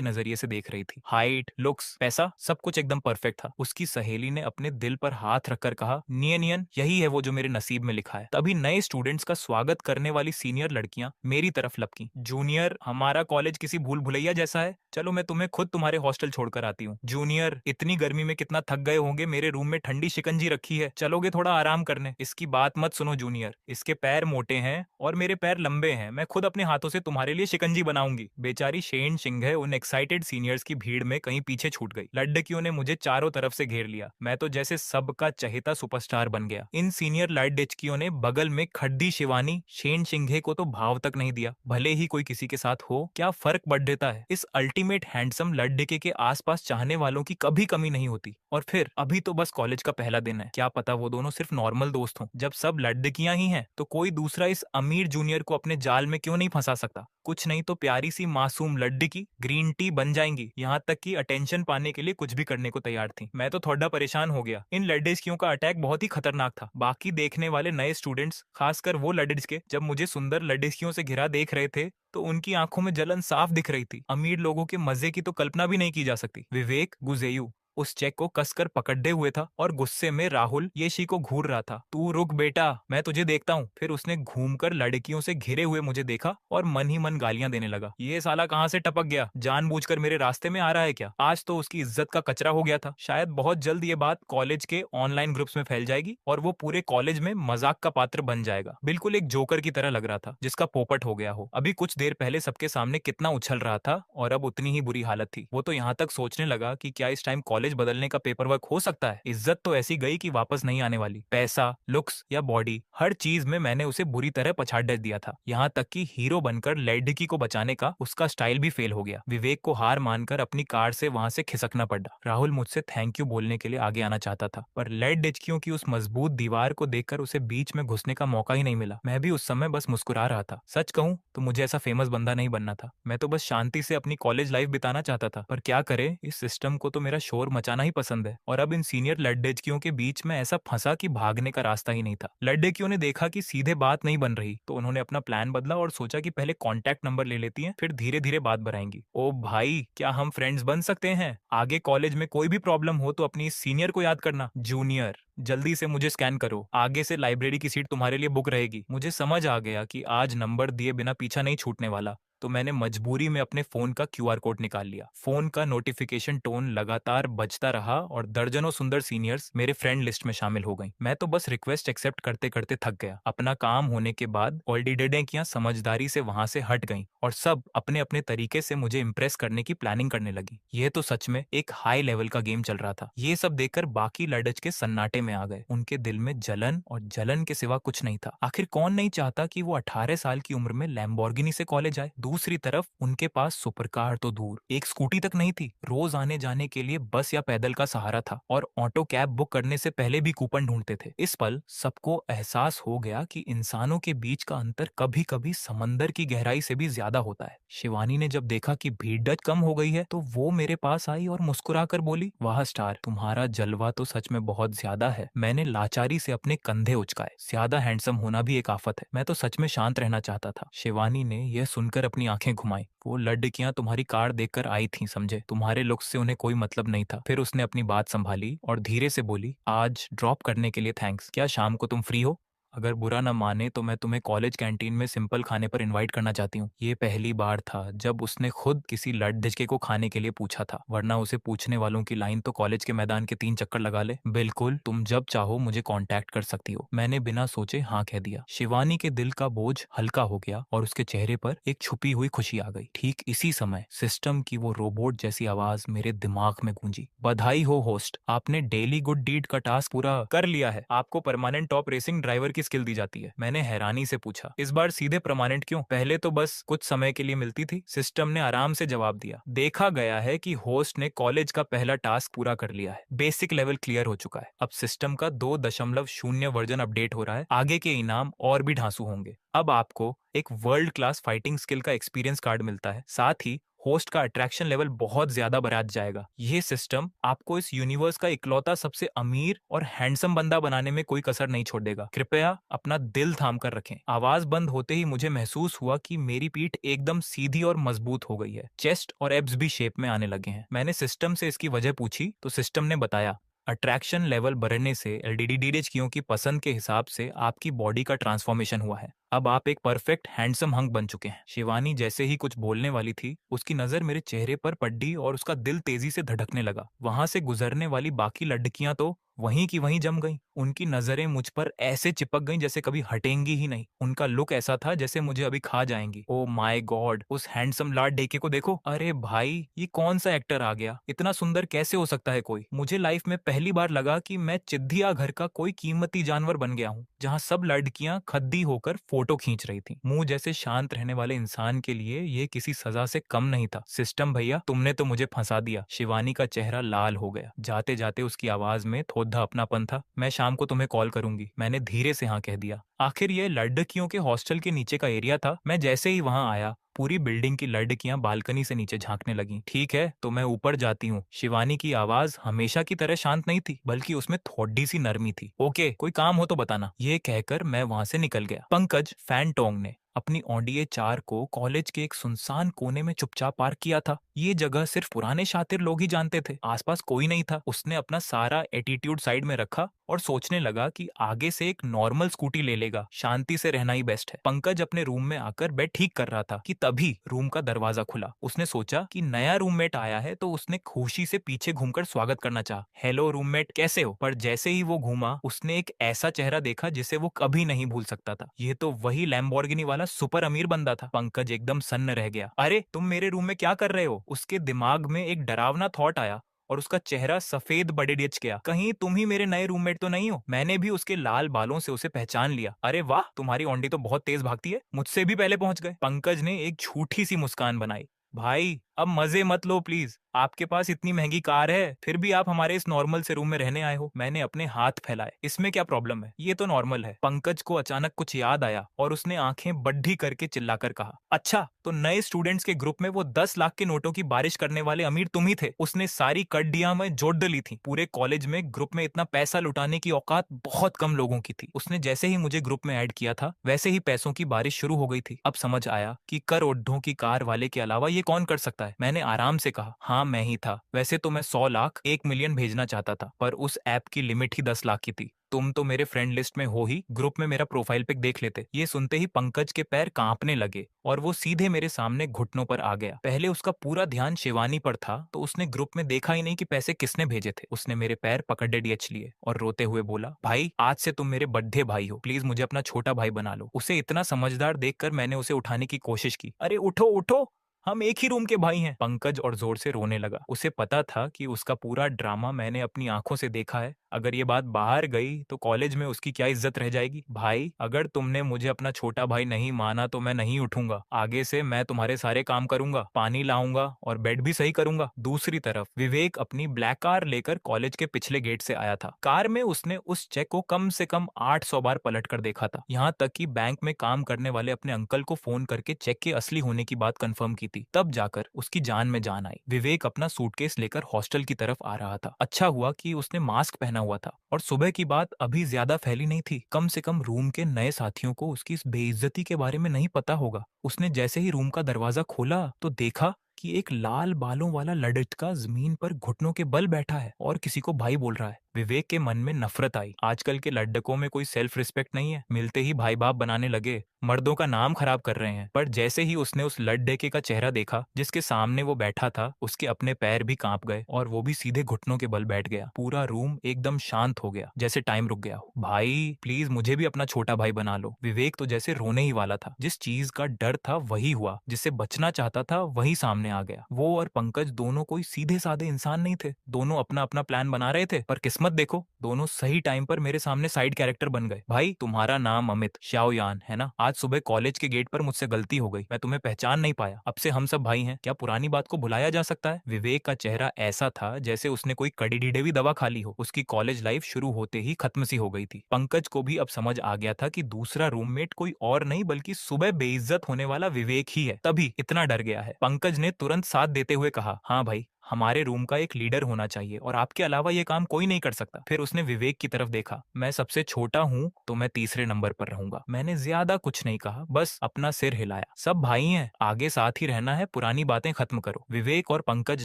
नजरिए से देख रही थी। हाइट, लुक्स, पैसा, सब कुछ एकदम परफेक्ट था। उसकी सहेली ने अपने दिल पर हाथ रखकर कहा, नियनियन, यही है वो जो मेरे नसीब में लिखा है। तभी नए स्टूडेंट्स का स्वागत स्वागत करने वाली सीनियर लड़कियां मेरी तरफ लपकी। जूनियर, हमारा कॉलेज किसी भूल भुलैया जैसा है, चलो मैं तुम्हें खुद तुम्हारे हॉस्टल छोड़कर आती हूँ। जूनियर, इतनी गर्मी में कितना थक गए होंगे, मेरे रूम में ठंडी शिकंजी रखी है, चलोगे थोड़ा आराम करने? इसकी बात मत सुनो जूनियर, इसके पैर मोटे हैं और मेरे पैर लंबे हैं, मैं खुद अपने हाथों से तुम्हारे लिए शिकंजी बनाऊंगी। बेचारी शेन शिंघे उन एक्साइटेड सीनियर्स की भीड़ में कहीं पीछे छूट गई। लड़कियों ने मुझे चारों तरफ से घेर लिया, मैं तो जैसे सबका चहेता सुपरस्टार बन गया। इन सीनियर लाइट डिचकियों ने बगल में खड्डी शिवानी शेन शिंघे को तो भाव तक नहीं दिया। भले ही कोई किसी के साथ हो, क्या फर्क पड़ देता है? इस अल्टीमेट हैंडसम लड़के के आसपास चाहने वालों की कभी कमी नहीं होती। और फिर अभी तो बस कॉलेज का पहला दिन है, क्या पता वो दोनों सिर्फ नॉर्मल दोस्त हों। जब सब लड़कियां ही हैं तो कोई दूसरा इस अमीर जूनियर को अपने जाल में क्यों नहीं फंसा सकता? कुछ नहीं तो प्यारी सी मासूम लड़की ग्रीन टी बन जाएंगी, यहाँ तक कि अटेंशन पाने के लिए कुछ भी करने को तैयार थी। मैं तो थोड़ा परेशान हो गया। इन लड़कियों का अटैक बहुत ही खतरनाक था। बाकी देखने वाले नए स्टूडेंट्स, खासकर वो लड़के जब मुझे सुंदर लड़कियों से घिरा देख रहे थे तो उनकी आंखों में जलन साफ दिख रही थी। अमीर लोगों के मजे की तो कल्पना भी नहीं की जा सकती। विवेक गुजेयू उस चेक को कसकर पकड़े हुए था और गुस्से में राहुल येशी को घूर रहा था। तू रुक बेटा, मैं तुझे देखता हूँ। फिर उसने घूमकर लड़कियों से घिरे हुए मुझे देखा और मन ही मन गालियां देने लगा। ये साला कहाँ से टपक गया, जानबूझकर मेरे रास्ते में आ रहा है क्या? आज तो उसकी इज्जत का कचरा हो गया था। शायद बहुत जल्द ये बात कॉलेज के ऑनलाइन ग्रुप्स में फैल जाएगी और वो पूरे कॉलेज में मजाक का पात्र बन जाएगा। बिल्कुल एक जोकर की तरह लग रहा था जिसका पोपट हो गया हो। अभी कुछ देर पहले सबके सामने कितना उछल रहा था और अब उतनी ही बुरी हालत थी। वो तो यहाँ तक सोचने लगा कि क्या इस टाइम कॉलेज बदलने का पेपर वर्क हो सकता है। इज्जत तो ऐसी गई कि वापस नहीं आने वाली। पैसा, लुक्स या बॉडी, हर चीज में मैंने उसे बुरी तरह पछाड़ दिया था। यहाँ तक कि हीरो बनकर लड़की को बचाने का उसका स्टाइल भी फेल हो गया। विवेक को हार मानकर अपनी कार से वहां से खिसकना पड़ा। राहुल मुझसे थैंक यू बोलने के लिए आगे आना चाहता था, पर लड़कियों की उस मजबूत दीवार को देखकर उसे बीच में घुसने का मौका ही नहीं मिला। मैं भी उस समय बस मुस्कुरा रहा था। सच कहूं तो मुझे ऐसा फेमस बंदा नहीं बनना था। मैं तो बस शांति से अपनी कॉलेज लाइफ बिताना चाहता था। पर क्या करे, इस सिस्टम को तो मेरा शोर मचाना ही पसंद है और अब इन सीनियर लड़कियों के बीच में ऐसा फंसा कि भागने का रास्ता ही नहीं था। लड़कियों ने देखा कि सीधे बात नहीं बन रही तो उन्होंने अपना प्लान बदला और सोचा कि पहले कांटेक्ट नंबर ले लेती हैं, फिर धीरे धीरे बात बढ़ाएंगी। ओ भाई, क्या हम फ्रेंड्स बन सकते हैं? आगे कॉलेज में कोई भी प्रॉब्लम हो तो अपनी सीनियर को याद करना। जूनियर, जल्दी से मुझे स्कैन करो, आगे से लाइब्रेरी की सीट तुम्हारे लिए बुक रहेगी। मुझे समझ आ गया कि आज नंबर दिए बिना पीछा नहीं छूटने वाला, तो मैंने मजबूरी में अपने फोन का क्यूआर कोड निकाल लिया। फोन का नोटिफिकेशन टोन लगातार बजता रहा और दर्जनों सुंदर सीनियर्स मेरे फ्रेंड लिस्ट में शामिल हो गई। मैं तो बस रिक्वेस्ट एक्सेप्ट करते करते थक गया। अपना काम होने के बाद ऑल्डिडेकियां समझदारी से वहां से हट गईं और सब अपने अपने तरीके से मुझे इम्प्रेस करने की प्लानिंग करने लगी। यह तो सच में एक हाई लेवल का गेम चल रहा था। ये सब देखकर बाकी लड़के के सन्नाटे में आ गए। उनके दिल में जलन और जलन के सिवा कुछ नहीं था। आखिर कौन नहीं चाहता कि वो 18 साल की उम्र में लैम्बोर्गिनी से कॉलेज आए। दूसरी तरफ उनके पास सुपर कार तो दूर, एक स्कूटी तक नहीं थी। रोज आने जाने के लिए बस या पैदल का सहारा था और ऑटो कैब बुक करने से पहले भी कूपन ढूंढते थे। इस पल सबको एहसास हो गया कि इंसानों के बीच का अंतर कभी कभी समंदर की गहराई से भी ज्यादा होता है। शिवानी ने जब देखा कि भीड़ कम हो गई है तो वो मेरे पास आई और मुस्कुराकर बोली, वाह स्टार, तुम्हारा जलवा तो सच में बहुत ज्यादा है। मैंने लाचारी से अपने कंधे उचकाए। ज्यादा हैंडसम होना भी एक आफत है। मैं तो सच में शांत रहना चाहता था। शिवानी ने यह सुनकर अपनी आंखें घुमाई। वो लड़कियां तुम्हारी कार देखकर आई थी, समझे? तुम्हारे लुक्स से उन्हें कोई मतलब नहीं था। फिर उसने अपनी बात संभाली और धीरे से बोली, आज ड्रॉप करने के लिए थैंक्स। क्या शाम को तुम फ्री हो? अगर बुरा न माने तो मैं तुम्हें कॉलेज कैंटीन में सिंपल खाने पर इनवाइट करना चाहती हूँ। ये पहली बार था जब उसने खुद किसी लड़के को खाने के लिए पूछा था, वरना उसे पूछने वालों की लाइन तो कॉलेज के मैदान के 3 चक्कर लगा ले। बिल्कुल, तुम जब चाहो मुझे कांटेक्ट कर सकती हो। मैंने बिना सोचे हाँ कह दिया। शिवानी के दिल का बोझ हल्का हो गया और उसके चेहरे पर एक छुपी हुई खुशी आ गई। ठीक इसी समय सिस्टम की वो रोबोट जैसी आवाज मेरे दिमाग में गूंजी, बधाई हो होस्ट, आपने डेली गुड डीड का टास्क पूरा कर लिया है। आपको परमानेंट टॉप रेसिंग ड्राइवर की स्किल दी जाती है। मैंने हैरानी से पूछा, इस बार सीधे परमानेंट क्यों? पहले तो बस कुछ समय के लिए मिलती थी। सिस्टम ने आराम से जवाब दिया, देखा गया है कि होस्ट ने कॉलेज का पहला टास्क पूरा कर लिया है। बेसिक लेवल क्लियर हो चुका है। अब सिस्टम का 2.0 वर्जन अपडेट हो रहा है। आगे के इनाम और भी ढांसू होंगे। अब आपको एक वर्ल्ड क्लास फाइटिंग स्किल का एक्सपीरियंस कार्ड मिलता है। साथ ही होस्ट का अट्रैक्शन लेवल बहुत ज्यादा बढ़ जाएगा। ये सिस्टम आपको इस यूनिवर्स का इकलौता सबसे अमीर और हैंडसम बंदा बनाने में कोई कसर नहीं छोड़ देगा। कृपया अपना दिल थाम कर रखें। आवाज बंद होते ही मुझे महसूस हुआ कि मेरी पीठ एकदम सीधी और मजबूत हो गई है। चेस्ट और एब्स भी शेप में आने लगे हैं। मैंने सिस्टम से इसकी वजह पूछी तो सिस्टम ने बताया, अट्रैक्शन लेवल बढ़ने से एलडीडी की पसंद के हिसाब से आपकी बॉडी का ट्रांसफॉर्मेशन हुआ है। अब आप एक परफेक्ट हैंडसम हंक बन चुके हैं। शिवानी जैसे ही कुछ बोलने वाली थी, उसकी नजर मेरे चेहरे पर पड़ी और उसका दिल तेजी से धड़कने लगा। वहां से गुजरने वाली बाकी लड़कियां तो वहीं की वहीं जम गईं। उनकी नजरें मुझ पर ऐसे चिपक गईं जैसे कभी हटेंगी ही नहीं। उनका लुक ऐसा था जैसे मुझे अभी खा जाएंगी। ओ माय गॉड, उस हैंडसम लाड डेके को देखो। अरे भाई, ये कौन सा एक्टर आ गया? इतना सुंदर कैसे हो सकता है कोई? मुझे लाइफ में पहली बार लगा कि मैं चिद्धिया घर का कोई कीमती जानवर बन गया हूँ, जहाँ सब लड़कियां खद्दी होकर फोटो खींच रही थी। मुंह जैसे शांत रहने वाले इंसान के लिए ये किसी सजा से कम नहीं था। सिस्टम भैया, तुमने तो मुझे फंसा दिया। शिवानी का चेहरा लाल हो गया। जाते जाते उसकी आवाज में थोड़ा अपनापन था। मैं शाम को तुम्हें कॉल करूंगी, मैंने धीरे से हाँ कह दिया। आखिर ये लड़कियों के हॉस्टल के नीचे का एरिया था। मैं जैसे ही वहां आया, पूरी बिल्डिंग की लड़कियां बालकनी से नीचे झांकने लगीं। ठीक है, तो मैं ऊपर जाती हूँ। शिवानी की आवाज हमेशा की तरह शांत नहीं थी, बल्कि उसमें थोड़ी सी नरमी थी। ओके, कोई काम हो तो बताना। ये कहकर मैं वहां से निकल गया। पंकज फैंटोंग ने अपनी ऑडिये 4 को कॉलेज के एक सुनसान कोने में चुपचाप पार्क किया था। ये जगह सिर्फ पुराने शातिर लोग ही जानते थे। आसपास कोई नहीं था। उसने अपना सारा एटीट्यूड साइड में रखा और सोचने लगा कि आगे से एक नॉर्मल स्कूटी ले लेगा। शांति से रहना ही बेस्ट है। पंकज अपने रूम में आकर बेड ठीक कर रहा था कि तभी रूम का दरवाजा खुला। उसने सोचा कि नया रूममेट आया है, तो उसने खुशी से पीछे घूमकर स्वागत करना चाहा। हेलो रूममेट, कैसे हो? पर जैसे ही वो घूमा, उसने एक ऐसा चेहरा देखा जिसे वो कभी नहीं भूल सकता था। ये तो वही लैम्बोर्गिनी वाला सुपर अमीर बंदा था। पंकज एकदम सन्न रह गया। अरे, तुम मेरे रूम में क्या कर रहे हो? उसके दिमाग में एक डरावना थॉट आया और उसका चेहरा सफेद बड़ेडिच गया। कहीं तुम ही मेरे नए रूममेट तो नहीं हो? मैंने भी उसके लाल बालों से उसे पहचान लिया। अरे वाह, तुम्हारी ओंडी तो बहुत तेज भागती है, मुझसे भी पहले पहुंच गए। पंकज ने एक झूठी सी मुस्कान बनाई। भाई, अब मजे मत लो प्लीज। आपके पास इतनी महंगी कार है, फिर भी आप हमारे इस नॉर्मल से रूम में रहने आए हो। मैंने अपने हाथ फैलाए। इसमें क्या प्रॉब्लम है? ये तो नॉर्मल है। पंकज को अचानक कुछ याद आया और उसने आंखें बड्ढी करके चिल्लाकर कहा, अच्छा, तो नए स्टूडेंट्स के ग्रुप में वो 10 लाख के नोटों की बारिश करने वाले अमीर तुम ही थे। उसने सारी कड्डियां में जोड़ डली थी। पूरे कॉलेज में ग्रुप में इतना पैसा लुटाने की औकात बहुत कम लोगों की थी। उसने जैसे ही मुझे ग्रुप में ऐड किया था, वैसे ही पैसों की बारिश शुरू हो गई थी। अब समझ आया कि करोड़ों की कार वाले के अलावा ये कौन कर सकता है। मैंने आराम से कहा, हाँ मैं ही था। वैसे तो मैं 100 लाख 1 मिलियन भेजना चाहता था, पर उस ऐप की लिमिट ही 10 लाख की थी। तुम तो मेरे फ्रेंड लिस्ट में हो ही, ग्रुप में मेरा प्रोफाइल पिक देख लेते। ये सुनते ही पंकज के पैर कांपने लगे और वो सीधे मेरे सामने घुटनों पर आ गया। पहले उसका पूरा ध्यान शिवानी पर था, तो उसने ग्रुप में देखा ही नहीं कि पैसे किसने भेजे थे। उसने मेरे पैर पकड़े डीएच लिए और रोते हुए बोला, भाई, आज से तुम मेरे बड्ढे भाई हो। प्लीज मुझे अपना छोटा भाई बना लो। उसे इतना समझदार देखकर मैंने उसे उठाने की कोशिश की। अरे उठो उठो, हम एक ही रूम के भाई हैं। पंकज और जोर से रोने लगा। उसे पता था कि उसका पूरा ड्रामा मैंने अपनी आंखों से देखा है। अगर ये बात बाहर गई तो कॉलेज में उसकी क्या इज्जत रह जाएगी। भाई, अगर तुमने मुझे अपना छोटा भाई नहीं माना तो मैं नहीं उठूंगा। आगे से मैं तुम्हारे सारे काम करूंगा, पानी लाऊंगा और बेड भी सही करूंगा। दूसरी तरफ विवेक अपनी ब्लैक कार लेकर कॉलेज के पिछले गेट से आया था। कार में उसने उस चेक को कम से कम 800 बार पलट कर देखा था। यहाँ तक कि बैंक में काम करने वाले अपने अंकल को फोन करके चेक के असली होने की बात कंफर्म की थी। तब जाकर उसकी जान में जान आई। विवेक अपना सूटकेस लेकर हॉस्टल की तरफ आ रहा था। अच्छा हुआ कि उसने मास्क पहना हुआ था और सुबह की बात अभी ज्यादा फैली नहीं थी। कम से कम रूम के नए साथियों को उसकी इस बेइज्जती के बारे में नहीं पता होगा। उसने जैसे ही रूम का दरवाजा खोला तो देखा कि एक लाल बालों वाला लड़का जमीन पर घुटनों के बल बैठा है और किसी को भाई बोल रहा है। विवेक के मन में नफरत आई। आजकल के लड़कों में कोई सेल्फ रिस्पेक्ट नहीं है। मिलते ही भाई बाप बनाने लगे, मर्दों का नाम खराब कर रहे हैं। पर जैसे ही उसने उस लड़के का चेहरा देखा जिसके सामने वो बैठा था, उसके अपने पैर भी कांप गए और वो भी सीधे घुटनों के बल बैठ गया। पूरा रूम एकदम शांत हो गया, जैसे टाइम रुक गया हो। भाई, प्लीज मुझे भी अपना छोटा भाई बना लो। विवेक तो जैसे रोने ही वाला था। जिस चीज का डर था वही हुआ, जिससे बचना चाहता था वही सामने आ गया। वो और पंकज दोनों कोई सीधे साधे इंसान नहीं थे। दोनों अपना अपना प्लान बना रहे थे, पर किस्मत देखो, दोनों सही टाइम पर मेरे सामने साइड कैरेक्टर बन गए। भाई, तुम्हारा नाम अमित शाओयान है ना? आज सुबह कॉलेज के गेट पर मुझसे गलती हो गई, मैं तुम्हें पहचान नहीं पाया। अब से हम सब भाई हैं। क्या पुरानी बात को भुलाया जा सकता है? विवेक का चेहरा ऐसा था जैसे उसने कोई कड़ी डीडेवी दवा खा ली हो। उसकी कॉलेज लाइफ शुरू होते ही खत्म सी हो गई थी। पंकज को भी अब समझ आ गया था कि दूसरा रूममेट कोई और नहीं बल्कि सुबह बेइज्जत होने वाला विवेक ही है। तभी इतना डर गया है। पंकज ने तुरंत साथ देते हुए कहा, हाँ भाई, हमारे रूम का एक लीडर होना चाहिए और आपके अलावा ये काम कोई नहीं कर सकता। फिर उसने विवेक की तरफ देखा। मैं सबसे छोटा हूँ तो मैं तीसरे नंबर पर रहूंगा। मैंने ज्यादा कुछ नहीं कहा, बस अपना सिर हिलाया। सब भाई हैं, आगे साथ ही रहना है, पुरानी बातें खत्म करो। विवेक और पंकज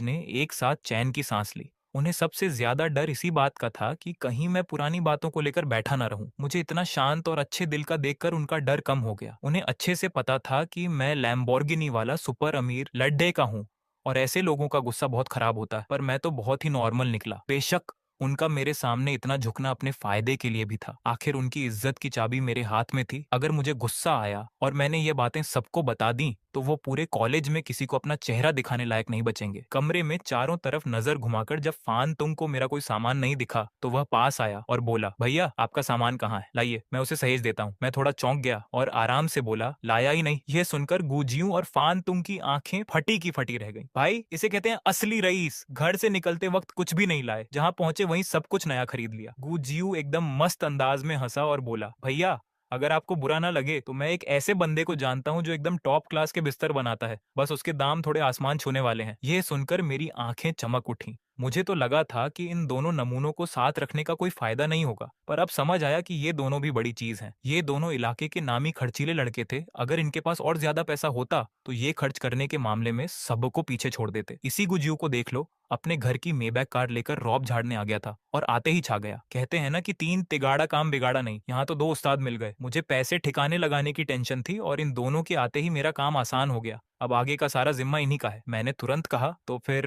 ने एक साथ चैन की सांस ली। उन्हें सबसे ज्यादा डर इसी बात का था कि कहीं मैं पुरानी बातों को लेकर बैठा ना रहूं। मुझे इतना शांत और अच्छे दिल का देखकर उनका डर कम हो गया। उन्हें अच्छे से पता था कि मैं लैम्बोर्गिनी वाला सुपर अमीर लड्डे का हूँ और ऐसे लोगों का गुस्सा बहुत खराब होता है, पर मैं तो बहुत ही नॉर्मल निकला। बेशक उनका मेरे सामने इतना झुकना अपने फायदे के लिए भी था। आखिर उनकी इज्जत की चाबी मेरे हाथ में थी। अगर मुझे गुस्सा आया और मैंने ये बातें सबको बता दी तो वो पूरे कॉलेज में किसी को अपना चेहरा दिखाने लायक नहीं बचेंगे। कमरे में चारों तरफ नजर घुमाकर जब फान तुंग को मेरा कोई सामान नहीं दिखा तो वह पास आया और बोला, भैया आपका सामान कहाँ है, लाइए मैं उसे सहेज देता हूँ। मैं थोड़ा चौंक गया और आराम से बोला, लाया ही नहीं। यह सुनकर गुजियों और फान तुंग की आंखें फटी की फटी रह गई। भाई इसे कहते हैं असली रईस, घर से निकलते वक्त कुछ भी नहीं लाए, जहां पहुंचे वहीं सब कुछ नया खरीद लिया। गुजियू एकदम मस्त अंदाज में हंसा और बोला, भैया अगर आपको बुरा ना लगे तो मैं एक ऐसे बंदे को जानता हूँ जो एकदम टॉप क्लास के बिस्तर बनाता है, बस उसके दाम थोड़े आसमान छूने वाले हैं। यह सुनकर मेरी आंखें चमक उठी। मुझे तो लगा था कि इन दोनों नमूनों को साथ रखने का कोई फायदा नहीं होगा, पर अब समझ आया कि ये दोनों भी बड़ी चीज हैं। ये दोनों इलाके के नामी खर्चीले लड़के थे। अगर इनके पास और ज्यादा पैसा होता तो ये खर्च करने के मामले में सबको पीछे छोड़ देते। इसी गुजियो को देख लो, अपने घर की मेबैक कार लेकर रौब झाड़ने आ गया था और आते ही छा गया। कहते हैं ना कि 3 तिगाड़ा काम बिगाड़ा नहीं, यहाँ तो 2 उस्ताद मिल गए। मुझे पैसे ठिकाने लगाने की टेंशन थी और इन दोनों के आते ही मेरा काम आसान हो गया। अब आगे का सारा जिम्मा इन्हीं का है। मैंने तुरंत कहा, तो फिर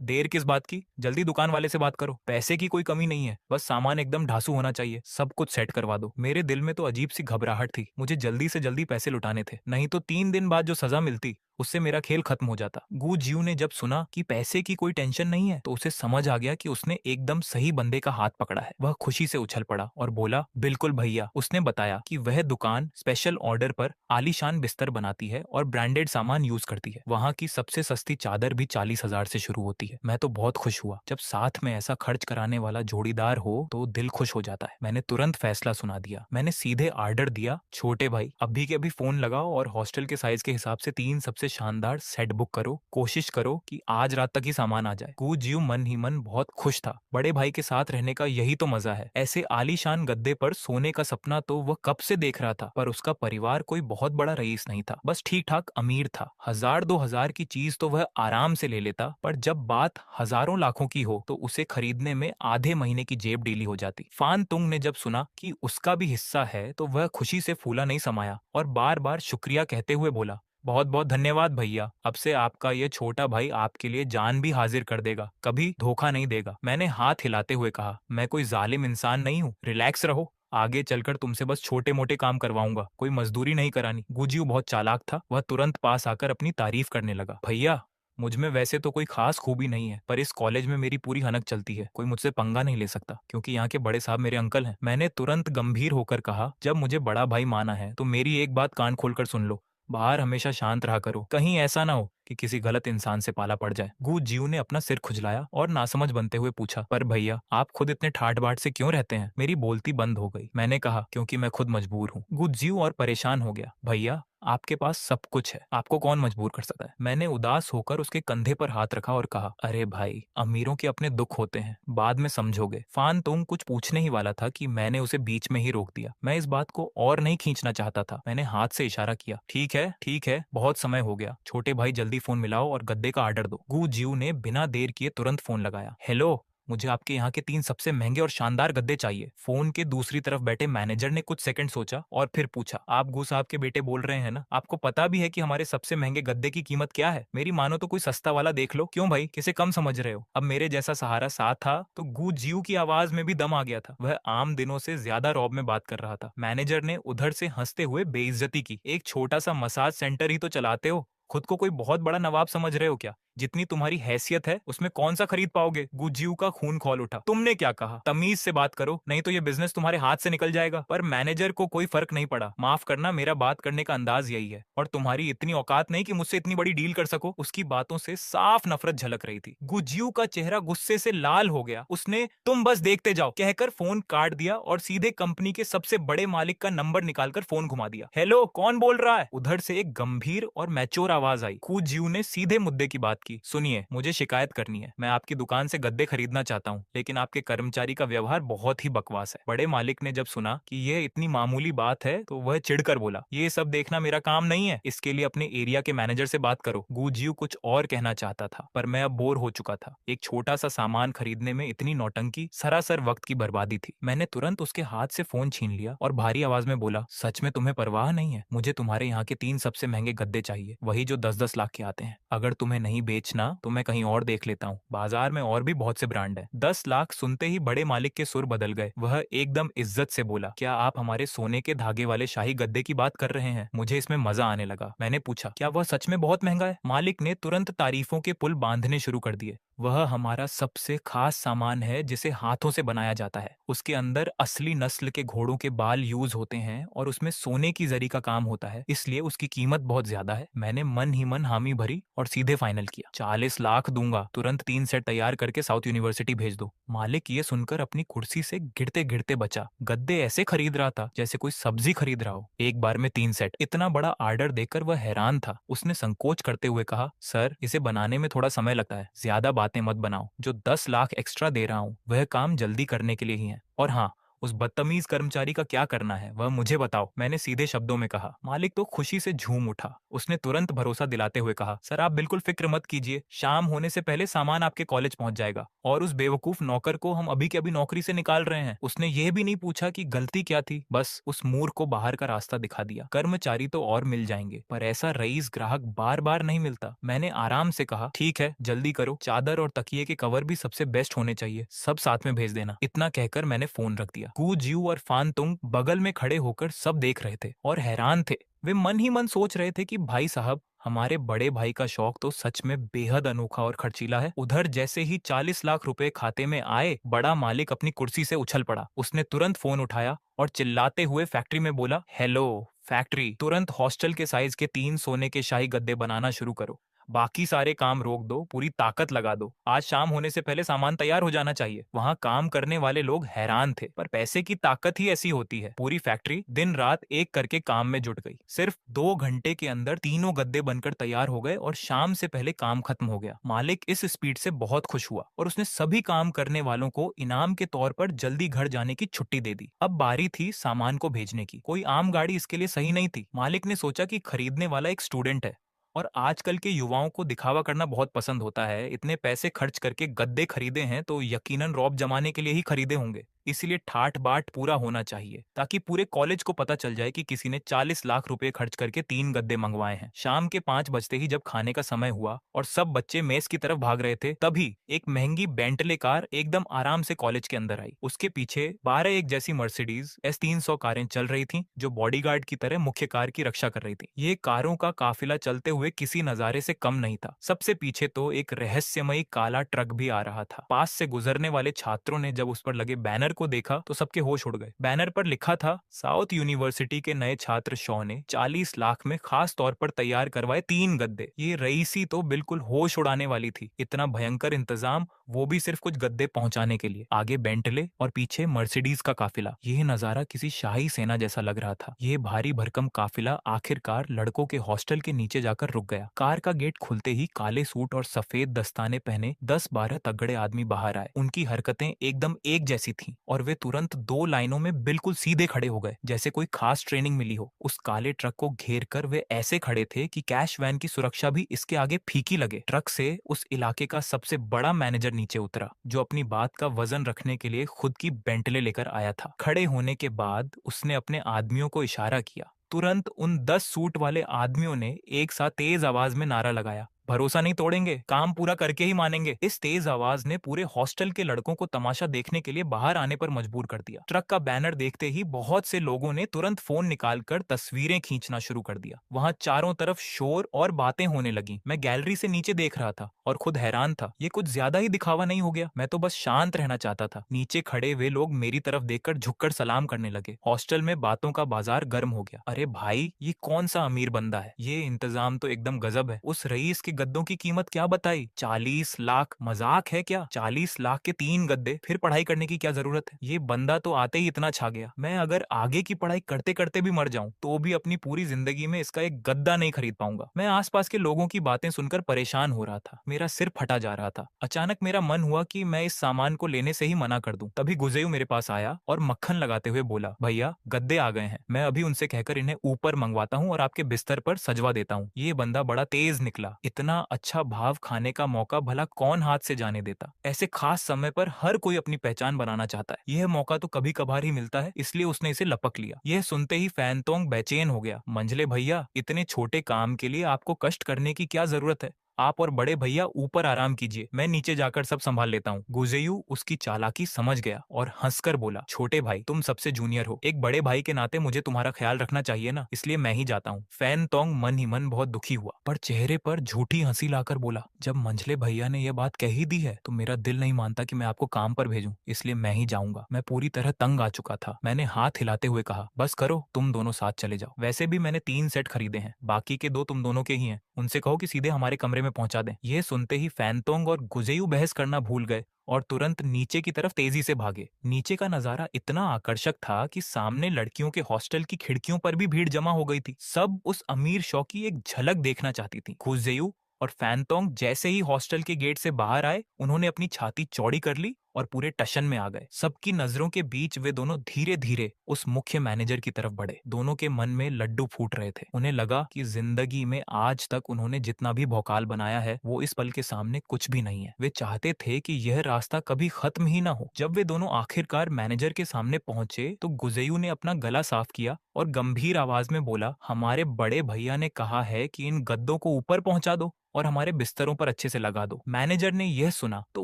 देर किस बात की, जल्दी दुकान वाले से बात करो। पैसे की कोई कमी नहीं है, बस सामान एकदम ढासू होना चाहिए, सब कुछ सेट करवा दो। मेरे दिल में तो अजीब सी घबराहट थी। मुझे जल्दी से जल्दी पैसे लुटाने थे, नहीं तो 3 दिन बाद जो सजा मिलती उससे मेरा खेल खत्म हो जाता। गू जियू ने जब सुना कि पैसे की कोई टेंशन नहीं है तो उसे समझ आ गया कि उसने एकदम सही बंदे का हाथ पकड़ा है। वह खुशी से उछल पड़ा और बोला, बिल्कुल भैया। उसने बताया कि वह दुकान स्पेशल ऑर्डर पर आलीशान बिस्तर बनाती है और ब्रांडेड सामान यूज करती है। वहाँ की सबसे सस्ती चादर भी 40,000 से शुरू होती है। मैं तो बहुत खुश हुआ। जब साथ में ऐसा खर्च कराने वाला जोड़ीदार हो तो दिल खुश हो जाता है। मैंने तुरंत फैसला सुना दिया। मैंने सीधे ऑर्डर दिया, छोटे भाई अभी के अभी फोन लगाओ और हॉस्टल के साइज के हिसाब से 3 सबसे शानदार सेट बुक करो। कोशिश करो कि आज रात तक ही सामान आ जाए। गू जियू मन ही मन बहुत खुश था। बड़े भाई के साथ रहने का यही तो मजा है। ऐसे आलीशान गद्दे पर सोने का सपना तो वह कब से देख रहा था, पर उसका परिवार कोई बहुत बड़ा रईस नहीं था, बस ठीक ठाक अमीर था। 1000-2000 की चीज तो वह आराम से ले लेता, पर जब बात हजारों लाखों की हो तो उसे खरीदने में आधे महीने की जेब ढीली हो जाती। फान तुंग ने जब सुना कि उसका भी हिस्सा है तो वह खुशी से फूला नहीं समाया और बार बार शुक्रिया कहते हुए बोला, बहुत बहुत धन्यवाद भैया। अब से आपका ये छोटा भाई आपके लिए जान भी हाजिर कर देगा, कभी धोखा नहीं देगा। मैंने हाथ हिलाते हुए कहा, मैं कोई जालिम इंसान नहीं हूँ, रिलैक्स रहो। आगे चलकर तुमसे बस छोटे मोटे काम करवाऊंगा, कोई मजदूरी नहीं करानी। गुजियो बहुत चालाक था। वह तुरंत पास आकर अपनी तारीफ करने लगा, भैया मुझ में वैसे तो कोई खास खूबी नहीं है, पर इस कॉलेज में मेरी पूरी हनक चलती है। कोई मुझसे पंगा नहीं ले सकता क्योंकि यहाँ के बड़े साहब मेरे अंकल हैं। मैंने तुरंत गंभीर होकर कहा, जब मुझे बड़ा भाई माना है तो मेरी एक बात कान खोलकर सुन लो, बाहर हमेशा शांत रहा करो, कहीं ऐसा ना हो कि किसी गलत इंसान से पाला पड़ जाए। गू जियू ने अपना सिर खुजलाया और नासमझ बनते हुए पूछा, पर भैया आप खुद इतने ठाट बाट से क्यों रहते हैं? मेरी बोलती बंद हो गई। मैंने कहा, क्योंकि मैं खुद मजबूर हूँ। गू जियू और परेशान हो गया, भैया आपके पास सब कुछ है, आपको कौन मजबूर कर सकता है? मैंने उदास होकर उसके कंधे पर हाथ रखा और कहा, अरे भाई अमीरों के अपने दुख होते हैं, बाद में समझोगे। फान तुंग कुछ पूछने ही वाला था कि मैंने उसे बीच में ही रोक दिया। मैं इस बात को और नहीं खींचना चाहता था। मैंने हाथ से इशारा किया, ठीक है बहुत समय हो गया, छोटे भाई जल्दी फोन मिलाओ और गद्दे का ऑर्डर दो। गू जियू ने बिना देर किए तुरंत फोन लगाया, हेलो, मुझे आपके यहाँ के 3 सबसे महंगे और शानदार गद्दे चाहिए। फोन के दूसरी तरफ बैठे मैनेजर ने कुछ सेकंड सोचा और फिर पूछा, आप गू साहब के बेटे बोल रहे हैं ना? आपको पता भी है कि हमारे सबसे महंगे गद्दे की कीमत क्या है? मेरी मानो तो कोई सस्ता वाला देख लो। क्यों भाई, किसे कम समझ रहे हो? अब मेरे जैसा सहारा साथ था तो गू जियू की आवाज में भी दम आ गया था। वह आम दिनों से ज्यादा रौब में बात कर रहा था। मैनेजर ने उधर से हंसते हुए बेइज्जती की, एक छोटा सा मसाज सेंटर ही तो चलाते हो, खुद को कोई बहुत बड़ा नवाब समझ रहे हो क्या? जितनी तुम्हारी हैसियत है उसमें कौन सा खरीद पाओगे? गुजियू का खून खौल उठा। तुमने क्या कहा? तमीज से बात करो, नहीं तो ये बिजनेस तुम्हारे हाथ से निकल जाएगा। पर मैनेजर को कोई फर्क नहीं पड़ा। माफ करना, मेरा बात करने का अंदाज यही है और तुम्हारी इतनी औकात नहीं कि मुझसे इतनी बड़ी डील कर सको। उसकी बातों से साफ नफरत झलक रही थी। गुजियू का चेहरा गुस्से से लाल हो गया। उसने तुम बस देखते जाओ कहकर फोन काट दिया और सीधे कंपनी के सबसे बड़े मालिक का नंबर निकालकर फोन घुमा दिया। हेलो, कौन बोल रहा है? उधर से एक गंभीर और मैच्योर आवाज आई। गुजियू ने सीधे मुद्दे की बात की, सुनिए मुझे शिकायत करनी है, मैं आपकी दुकान से गद्दे खरीदना चाहता हूँ, लेकिन आपके कर्मचारी का व्यवहार बहुत ही बकवास है। बड़े मालिक ने जब सुना कि यह इतनी मामूली बात है तो वह चिढ़कर बोला, ये सब देखना मेरा काम नहीं है, इसके लिए अपने एरिया के मैनेजर से बात करो। गुजियू कुछ और कहना चाहता था पर मैं अब बोर हो चुका था। एक छोटा सा सामान खरीदने में इतनी नौटंकी सरासर वक्त की बर्बादी थी। मैंने तुरंत उसके हाथ से फोन छीन लिया और भारी आवाज में बोला, सच में तुम्हें परवाह नहीं है? मुझे तुम्हारे यहाँ के 3 सबसे महंगे गद्दे चाहिए, वही जो 10-10 लाख के आते हैं। अगर तुम्हें नहीं बेचना तो मैं कहीं और देख लेता हूँ, बाजार में और भी बहुत से ब्रांड है। 10 लाख सुनते ही बड़े मालिक के सुर बदल गए। वह एकदम इज्जत से बोला, क्या आप हमारे सोने के धागे वाले शाही गद्दे की बात कर रहे हैं? मुझे इसमें मजा आने लगा। मैंने पूछा, क्या वह सच में बहुत महंगा है? मालिक ने तुरंत तारीफों के पुल बांधने शुरू कर दिए। वह हमारा सबसे खास सामान है जिसे हाथों से बनाया जाता है। उसके अंदर असली नस्ल के घोड़ों के बाल यूज होते हैं और उसमें सोने की जरी का काम होता है, इसलिए उसकी कीमत बहुत ज्यादा है। मैंने मन ही मन हामी भरी और सीधे फाइनल किया, 40 लाख दूंगा। तुरंत 3 सेट तैयार करके साउथ यूनिवर्सिटी भेज दो। मालिक ये सुनकर अपनी कुर्सी से गिरते गिरते बचा। गद्दे ऐसे खरीद रहा था जैसे कोई सब्जी खरीद रहा हो। एक बार में 3 सेट, इतना बड़ा ऑर्डर देखकर वह हैरान था। उसने संकोच करते हुए कहा, सर इसे बनाने में थोड़ा समय लगता है, ज्यादा बातें मत बनाओ। जो 10 लाख एक्स्ट्रा दे रहा हूँ वह काम जल्दी करने के लिए ही है। और हाँ, उस बदतमीज कर्मचारी का क्या करना है वह मुझे बताओ, मैंने सीधे शब्दों में कहा। मालिक तो खुशी से झूम उठा। उसने तुरंत भरोसा दिलाते हुए कहा, सर आप बिल्कुल फिक्र मत कीजिए, शाम होने से पहले सामान आपके कॉलेज पहुंच जाएगा। और उस बेवकूफ नौकर को हम अभी के अभी नौकरी से निकाल रहे हैं। उसने यह भी नहीं पूछा कि गलती क्या थी, बस उस मूर्ख को बाहर का रास्ता दिखा दिया। कर्मचारी तो और मिल जाएंगे पर ऐसा रईस ग्राहक बार बार नहीं मिलता। मैंने आराम से कहा, ठीक है जल्दी करो, चादर और तकिए के कवर भी सबसे बेस्ट होने चाहिए, सब साथ में भेज देना। इतना कहकर मैंने फोन रख दिया। गु जियू और फान तुंग बगल में खड़े होकर सब देख रहे थे और हैरान थे। वे मन ही मन सोच रहे थे कि भाई साहब, हमारे बड़े भाई का शौक तो सच में बेहद अनोखा और खर्चीला है। उधर जैसे ही 40 लाख रुपए खाते में आए, बड़ा मालिक अपनी कुर्सी से उछल पड़ा। उसने तुरंत फोन उठाया और चिल्लाते हुए फैक्ट्री में बोला, हेलो फैक्ट्री, तुरंत हॉस्टल के साइज के 3 सोने के शाही गद्दे बनाना शुरू करो। बाकी सारे काम रोक दो, पूरी ताकत लगा दो। आज शाम होने से पहले सामान तैयार हो जाना चाहिए। वहाँ काम करने वाले लोग हैरान थे, पर पैसे की ताकत ही ऐसी होती है। पूरी फैक्ट्री दिन रात एक करके काम में जुट गई। सिर्फ 2 घंटे के अंदर तीनों गद्दे बनकर तैयार हो गए और शाम से पहले काम खत्म हो गया। मालिक इस स्पीड से बहुत खुश हुआ और उसने सभी काम करने वालों को इनाम के तौर पर जल्दी घर जाने की छुट्टी दे दी। अब बारी थी सामान को भेजने की। कोई आम गाड़ी इसके लिए सही नहीं थी। मालिक ने सोचा कि खरीदने वाला एक स्टूडेंट है और आजकल के युवाओं को दिखावा करना बहुत पसंद होता है। इतने पैसे खर्च करके गद्दे खरीदे हैं तो यकीनन रौब जमाने के लिए ही खरीदे होंगे। इसीलिए ठाट बाट पूरा होना चाहिए ताकि पूरे कॉलेज को पता चल जाए कि किसी ने 40 लाख रुपए खर्च करके 3 गद्दे मंगवाए हैं। शाम के 5 बजते ही जब खाने का समय हुआ और सब बच्चे मेस की तरफ भाग रहे थे, तभी एक महंगी बेंटले कार एकदम आराम से कॉलेज के अंदर आई। उसके पीछे 12 एक जैसी मर्सिडीज S300 कारें चल रही थी जो बॉडीगार्ड की तरह मुख्य कार की रक्षा कर रही थी। ये कारों का काफिला चलते हुए किसी नजारे से कम नहीं था। सबसे पीछे तो एक रहस्यमयी काला ट्रक भी आ रहा था। पास से गुजरने वाले छात्रों ने जब उस पर लगे बैनर को देखा तो सबके होश उड़ गए। बैनर पर लिखा था, साउथ यूनिवर्सिटी के नए छात्र शॉ ने 40 लाख में खास तौर पर तैयार करवाए 3 गद्दे। ये रईसी तो बिल्कुल होश उड़ाने वाली थी। इतना भयंकर इंतजाम, वो भी सिर्फ कुछ गद्दे पहुंचाने के लिए। आगे बेंटले और पीछे मर्सिडीज का काफिला। यह नजारा किसी शाही सेना जैसा लग रहा था। ये भारी भरकम काफिला आखिरकार लड़कों के हॉस्टल के नीचे जाकर रुक गया। कार का गेट खुलते ही काले सूट और सफेद दस्ताने पहने 10-12 तगड़े आदमी बाहर आए। उनकी हरकतें एकदम एक जैसी थीं और वे तुरंत 2 लाइनों में बिल्कुल सीधे खड़े हो गए, जैसे कोई खास ट्रेनिंग मिली हो। उस काले ट्रक को घेर कर वे ऐसे खड़े थे कि कैश वैन की सुरक्षा भी इसके आगे फीकी लगे। ट्रक से उस इलाके का सबसे बड़ा मैनेजर नीचे उतरा, जो अपनी बात का वजन रखने के लिए खुद की बेंटले लेकर आया था। खड़े होने के बाद उसने अपने आदमियों को इशारा किया। तुरंत उन 10 सूट वाले आदमियों ने एक साथ तेज आवाज में नारा लगाया, भरोसा नहीं तोड़ेंगे, काम पूरा करके ही मानेंगे। इस तेज आवाज ने पूरे हॉस्टल के लड़कों को तमाशा देखने के लिए बाहर आने पर मजबूर कर दिया। ट्रक का बैनर देखते ही बहुत से लोगों ने तुरंत फोन निकालकर तस्वीरें खींचना शुरू कर दिया। वहां चारों तरफ शोर और बातें होने लगी। मैं गैलरी से नीचे देख रहा था और खुद हैरान था। ये कुछ ज्यादा ही दिखावा नहीं हो गया? मैं तो बस शांत रहना चाहता था। नीचे खड़े वे लोग मेरी तरफ देखकर झुककर सलाम करने लगे। हॉस्टल में बातों का बाजार गर्म हो गया। अरे भाई, ये कौन सा अमीर बंदा है? ये इंतजाम तो एकदम गजब है। उस रईस के गद्दों की कीमत क्या बताई? 40 लाख। मजाक है क्या? 40 लाख के 3 गद्दे, फिर पढ़ाई करने की क्या जरूरत है? ये बंदा तो आते ही इतना छा गया, मैं अगर आगे की पढ़ाई करते करते भी मर जाऊं तो भी अपनी पूरी जिंदगी में इसका एक गद्दा नहीं खरीद पाऊंगा। मैं आसपास के लोगों की बातें सुनकर परेशान हो रहा था, मेरा सिर फटा जा रहा था। अचानक मेरा मन हुआ कि मैं इस सामान को लेने से ही मना कर दूं। तभी गुजेयू मेरे पास आया और मक्खन लगाते हुए बोला, भैया गद्दे आ गए हैं, मैं अभी उनसे कहकर इन्हें ऊपर मंगवाता हूँ और आपके बिस्तर पर सजवा देता हूँ। ये बंदा बड़ा तेज निकला, इतना अच्छा भाव खाने का मौका भला कौन हाथ से जाने देता। ऐसे खास समय पर हर कोई अपनी पहचान बनाना चाहता है, यह मौका तो कभी कभार ही मिलता है, इसलिए उसने इसे लपक लिया। यह सुनते ही फैनतोंग बेचैन हो गया। मंझले भैया, इतने छोटे काम के लिए आपको कष्ट करने की क्या जरूरत है? आप और बड़े भैया ऊपर आराम कीजिए, मैं नीचे जाकर सब संभाल लेता हूँ। गुजेयू उसकी चालाकी समझ गया और हंसकर बोला, छोटे भाई तुम सबसे जूनियर हो, एक बड़े भाई के नाते मुझे तुम्हारा ख्याल रखना चाहिए ना, इसलिए मैं ही जाता हूँ। फैनतोंग मन ही मन बहुत दुखी हुआ, पर चेहरे पर झूठी हंसी लाकर बोला, जब मंझले भैया ने यह बात कह ही दी है तो मेरा दिल नहीं मानता कि मैं आपको काम पर भेजूं, इसलिए मैं ही जाऊंगा। मैं पूरी तरह तंग आ चुका था। मैंने हाथ हिलाते हुए कहा, बस करो, तुम दोनों साथ चले जाओ। वैसे भी मैंने 3 सेट खरीदे हैं, बाकी के 2 तुम दोनों के ही हैं, उनसे कहो कि सीधे हमारे कमरे में पहुंचा दें। यह सुनते ही फैनतोंग और गुजेयू बहस करना भूल गए और तुरंत नीचे की तरफ तेजी से भागे। नीचे का नजारा इतना आकर्षक था कि सामने लड़कियों के हॉस्टल की खिड़कियों पर भी भीड़ जमा हो गई थी। सब उस अमीर शौ की एक झलक देखना चाहती थी। गुजेयू और फैनतोंग जैसे ही हॉस्टल के गेट से बाहर आए, उन्होंने अपनी छाती चौड़ी कर ली और पूरे टशन में आ गए। सबकी नजरों के बीच वे दोनों धीरे धीरे उस मुख्य मैनेजर की तरफ बढ़े। दोनों के मन में लड्डू फूट रहे थे। उन्हें लगा कि जिंदगी में आज तक उन्होंने जितना भी भौकाल बनाया है वो इस पल के सामने कुछ भी नहीं है। वे चाहते थे कि यह रास्ता कभी खत्म ही ना हो। जब वे दोनों आखिरकार मैनेजर के सामने पहुंचे तो गुजेयू ने अपना गला साफ किया और गंभीर आवाज में बोला, हमारे बड़े भैया ने कहा है कि इन गद्दों को ऊपर पहुंचा दो और हमारे बिस्तरों पर अच्छे से लगा दो। मैनेजर ने यह सुना तो